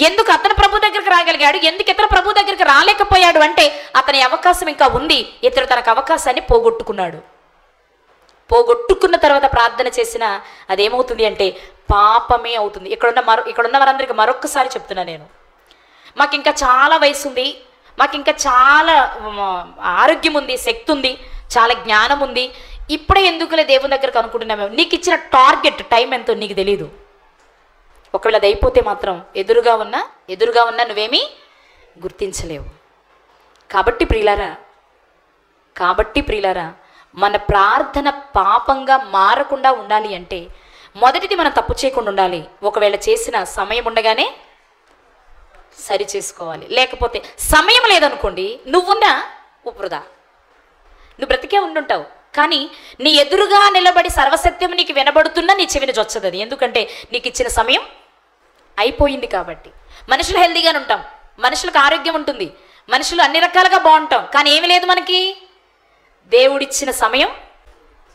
ఎందుకు అతను ప్రభు దగ్గరికి రాగలిగాడు? ఎందుకు ఇతను ప్రభు దగ్గరికి రాలేకపోయాడు అంటే, అతని అవకాశం ఇంకా ఉంది, ఇతడు తనకు అవకాశాన్ని పోగొట్టుకున్న తర్వాత ప్రార్థన చేసినా అదేమవుతుంది అంటే పాపమే అవుతుంది. ఇక్కడున్న వారందరికీ మరొక్కసారి చెప్తున్నా నేను, మాకు ఇంకా చాలా వయసు ఉంది, మాకు ఇంకా చాలా ఆరోగ్యం ఉంది, శక్తి ఉంది, చాలా జ్ఞానం ఉంది, ఇప్పుడే ఎందుకులే దేవుని దగ్గరకు అనుకుంటున్నాము. నీకు ఇచ్చిన టార్గెట్ టైం ఎంతో నీకు తెలీదు. ఒకవేళ అది అయిపోతే మాత్రం ఎదురుగా ఉన్నా నువ్వేమీ గుర్తించలేవు. కాబట్టి ప్రియులారా మన ప్రార్థన పాపంగా మారకుండా ఉండాలి అంటే మొదటిది మనం తప్పు చేయకుండా ఉండాలి. ఒకవేళ చేసిన సమయం ఉండగానే సరి చేసుకోవాలి. లేకపోతే సమయం లేదనుకోండి, నువ్వున్నా వృధా, నువ్వు బ్రతికే ఉండుంటావు. కానీ నీ ఎదురుగా నిలబడి సర్వసత్యం నీకు వినబడుతున్నా నీ చెవిని జొచ్చదు అది. ఎందుకంటే నీకు ఇచ్చిన సమయం అయిపోయింది. కాబట్టి మనుషులు హెల్దీగానే ఉంటాం, మనుషులకు ఆరోగ్యం ఉంటుంది, మనుషులు అన్ని రకాలుగా బాగుంటాం. కానీ ఏమి లేదు మనకి, దేవుడిచ్చిన సమయం,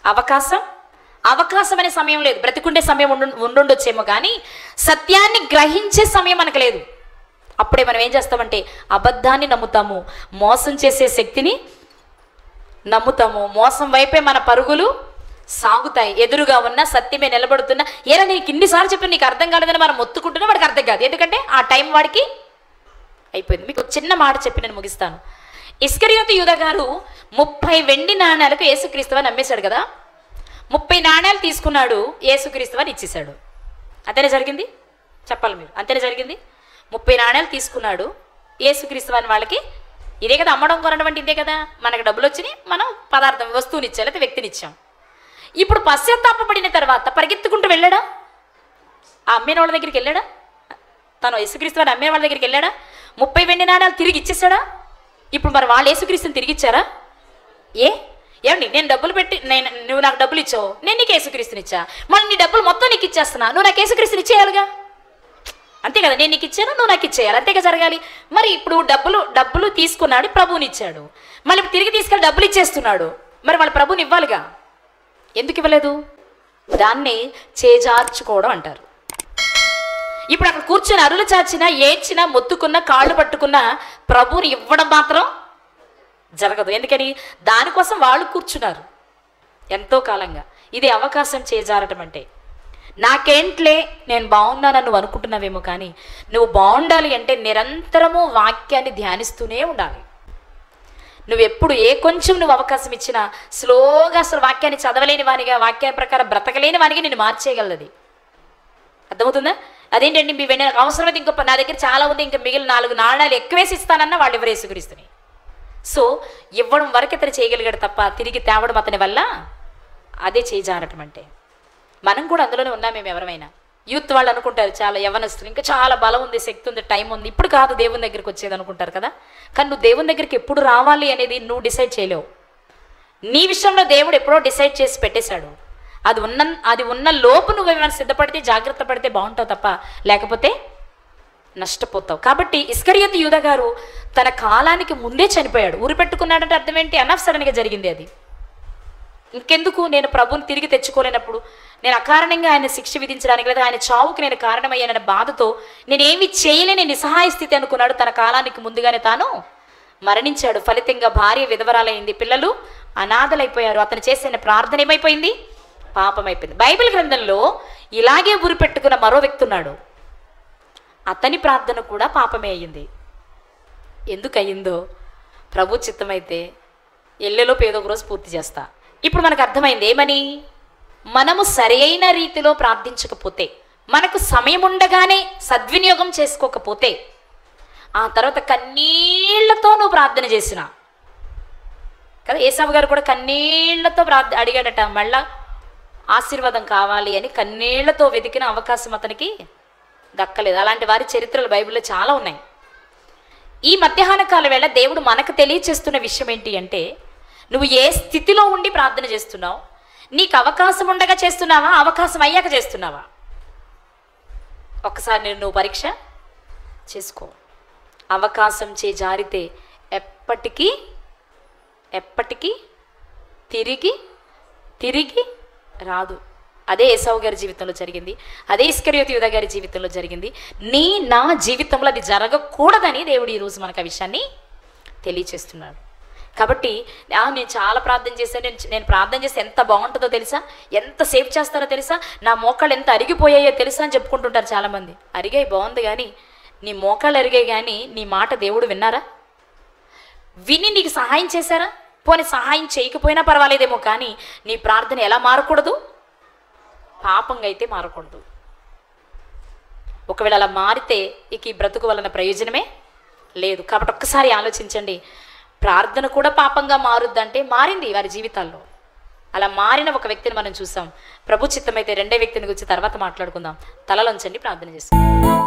అవకాశం అనే సమయం లేదు. బ్రతికుండే సమయం ఉండుండొచ్చేమో కానీ సత్యాన్ని గ్రహించే సమయం మనకు లేదు. అప్పుడే మనం ఏం చేస్తామంటే అబద్ధాన్ని నమ్ముతాము, మోసం చేసే శక్తిని నమ్ముతాము, మోసం వైపే మన పరుగులు సాగుతాయి. ఎదురుగా ఉన్న సత్యమే నిలబడుతున్నా, ఏరా నీకు ఇన్నిసార్లు చెప్పిన నీకు అర్థం కాలేదని మనం మొత్తుకుంటున్నా వాడికి అర్థం కాదు, ఎందుకంటే ఆ టైం వాడికి అయిపోయింది. మీకు చిన్న మాట చెప్పి నేను ముగిస్తాను. ఇస్కరియోతు యూదా గారు 30 వెండి నాణ్యాలకు యేసుక్రీస్తువని నమ్మేశాడు కదా. 30 నాణ్యాలు తీసుకున్నాడు, యేసుక్రీస్తువని ఇచ్చేశాడు. అంతేనే జరిగింది, చెప్పాలి మీరు, అంతేనే జరిగింది. 30 నాణ్యాలు తీసుకున్నాడు, యేసుక్రీస్తువని వాళ్ళకి ఇదే కదా అమ్మడం కొనడం అంటే ఇదే కదా. మనకు డబ్బులు వచ్చినాయి, మనం పదార్థం వస్తువుని ఇచ్చాం లేకపోతే వ్యక్తిని ఇచ్చాం. ఇప్పుడు పశ్చాత్తాపడిన తర్వాత పరిగెత్తుకుంటూ వెళ్ళాడా? ఆ అమ్మిన వాళ్ళ దగ్గరికి వెళ్ళాడా? తను యేసుక్రీస్తువని అమ్మే వాళ్ళ దగ్గరికి వెళ్ళాడా? 30 వెండి నాణ్యాలు తిరిగి ఇచ్చేసాడా? ఇప్పుడు మరి వాళ్ళు యేసుక్రీస్తుని తిరిగి ఇచ్చారా? ఏమండి, నేను డబ్బులు పెట్టి నువ్వు నాకు డబ్బులు ఇచ్చావు, నేను నీకు యేసుక్రీస్తుని ఇచ్చా, మళ్ళీ నీ డబ్బులు మొత్తం నీకు ఇచ్చేస్తున్నా, నువ్వు నాకు యేసుక్రీస్తుని ఇచ్చేయాలిగా. అంతే కదా, నేను నీకు ఇచ్చాను, నువ్వు నాకు ఇచ్చేయాలి, అంతేగా జరగాలి. మరి ఇప్పుడు డబ్బులు తీసుకున్నాడు, ప్రభువుని ఇచ్చాడు, మళ్ళీ తిరిగి తీసుకెళ్ళి డబ్బులు ఇచ్చేస్తున్నాడు, మరి వాళ్ళ ప్రభువుని ఇవ్వాలిగా. ఎందుకు ఇవ్వలేదు? దాన్ని చేజార్చుకోవడం అంటారు. ఇప్పుడు అక్కడ కూర్చొని అరులు చాచినా, ఏడ్చినా, మొత్తుకున్నా, కాళ్ళు పట్టుకున్నా ప్రభువుని ఇవ్వడం మాత్రం జరగదు. ఎందుకని? దానికోసం వాళ్ళు కూర్చున్నారు ఎంతో కాలంగా. ఇది అవకాశం చేజారటం అంటే. నాకేంట్లే, నేను బాగున్నానని నువ్వు అనుకుంటున్నావేమో, కానీ నువ్వు బాగుండాలి అంటే నిరంతరము వాక్యాన్ని ధ్యానిస్తూనే ఉండాలి. నువ్వెప్పుడు కొంచెం నువ్వు అవకాశం ఇచ్చినా స్లోగా అసలు వాక్యాన్ని చదవలేని వానిగా, వాక్యాన్ని ప్రకారం బ్రతకలేని వానికి నేను మార్చేయగలది. అర్థమవుతుందా? అదేంటండి మీ వెంటనే అవసరమైతే ఇంకో నా దగ్గర చాలా ఉంది, ఇంకా మిగిలిన 4 నాణ్యాలు ఎక్కువేసి ఇస్తానన్నా వాళ్ళు ఎవరు యేసుక్రీస్తుని. సో ఇవ్వడం వరకు అతను చేయగలిగాడు తప్ప తిరిగి తేవడం అతని వల్ల అదే చేజారటం అంటే. మనం కూడా అందులోనే ఉన్నాం. మేము ఎవరమైనా యూత్ వాళ్ళు అనుకుంటారు చాలా యవ్వనస్తులు, ఇంకా చాలా బలం ఉంది, శక్తి ఉంది, టైం ఉంది, ఇప్పుడు కాదు దేవుని దగ్గరికి వచ్చేది అనుకుంటారు కదా. కానీ నువ్వు దేవుని దగ్గరికి ఎప్పుడు రావాలి అనేది నువ్వు డిసైడ్ చేయలేవు. నీ విషయంలో దేవుడు ఎప్పుడో డిసైడ్ చేసి పెట్టేశాడు. అది ఉన్న లోపు నువ్వు ఏమైనా సిద్ధపడితే, జాగ్రత్త పడితే బాగుంటావు తప్ప లేకపోతే నష్టపోతావు. కాబట్టి ఇస్కరియోతు యూదా గారు తన కాలానికి ముందే చనిపోయాడు. ఊరి పెట్టుకున్నాడంటే అర్థం ఏంటి? అనఫ్ సడన్గా జరిగింది అది. ఇంకెందుకు నేను ప్రభుని తిరిగి తెచ్చుకోలేనప్పుడు, నేను అకారణంగా ఆయన శిక్ష విధించడానికి లేదా ఆయన చావుకి నేను కారణమయ్యానన్న బాధతో నేనేమి చేయలేని నిస్సహాయ స్థితి అనుకున్నాడు. తన కాలానికి ముందుగానే తాను మరణించాడు. ఫలితంగా భార్య విధవరాలైంది, పిల్లలు అనాథలైపోయారు. అతను చేసిన ప్రార్థన ఏమైపోయింది? పాపమైపోయింది. బైబిల్ గ్రంథంలో ఇలాగే ఊరి పెట్టుకున్న మరో వ్యక్తి ఉన్నాడు. అతని ప్రార్థన కూడా పాపమే అయ్యింది. ఎందుకు అయ్యిందో ప్రభు చిత్తమైతే ఎల్లెలోపు ఏదో ఒక రోజు పూర్తి చేస్తా. ఇప్పుడు మనకు అర్థమైంది ఏమని? మనము సరైన రీతిలో ప్రార్థించకపోతే, మనకు సమయం ఉండగానే సద్వినియోగం చేసుకోకపోతే, ఆ తర్వాత కన్నీళ్లతో నువ్వు ప్రార్థన చేసిన కదా. ఏసావు గారు కూడా కన్నీళ్లతో అడిగాడట, మళ్ళా ఆశీర్వాదం కావాలి అని కన్నీళ్లతో వెతికిన అవకాశం అతనికి దక్కలేదు. అలాంటి వారి చరిత్రలు బైబిల్లో చాలా ఉన్నాయి. ఈ మధ్యాహ్న కాల వేళ దేవుడు మనకు తెలియచేస్తున్న విషయం ఏంటి అంటే, నువ్వు ఏ స్థితిలో ఉండి ప్రార్థన చేస్తున్నావు? నీకు అవకాశం ఉండగా చేస్తున్నావా, అవకాశం అయ్యాక చేస్తున్నావా? ఒక్కసారి నువ్వు పరీక్ష చేసుకో. అవకాశం జారితే ఎప్పటికీ తిరిగి రాదు. అదే ఏసావు గారి జీవితంలో జరిగింది, అదే ఇస్కరియోతు యూదా గారి జీవితంలో జరిగింది. నా జీవితంలో అది జరగకూడదని దేవుడు ఈరోజు మనకు ఆ విషయాన్ని తెలియచేస్తున్నాడు. కాబట్టి నేను చాలా ప్రార్థన చేశాను, నేను ప్రార్థన చేస్తే ఎంత బాగుంటుందో తెలుసా, ఎంత సేవ్ చేస్తారో తెలుసా, నా మోకాళ్ళు ఎంత అరిగిపోయాయో తెలుసా అని చెప్పుకుంటుంటారు చాలామంది. అరిగాయి బాగుంది, కానీ నీ మోకాళ్ళు అరిగాయి, కానీ నీ మాట దేవుడు విన్నారా? విని నీకు సహాయం చేశారా? పోనీ సహాయం చేయకపోయినా పర్వాలేదేమో, కానీ నీ ప్రార్థన ఎలా మారకూడదు? పాపంగా అయితే మారకూడదు. ఒకవేళ అలా మారితే ఇక ఈ బ్రతుకు వలన ప్రయోజనమే లేదు. కాబట్టి ఒక్కసారి ఆలోచించండి, ప్రార్థన కూడా పాపంగా మారుద్దంటే మారింది వారి జీవితాల్లో. అలా మారిన ఒక వ్యక్తిని మనం చూసాం. ప్రభు చిత్తమైతే రెండో వ్యక్తిని గురించి తర్వాత మాట్లాడుకుందాం. తలలోంచండి, ప్రార్థన చేస్తాం.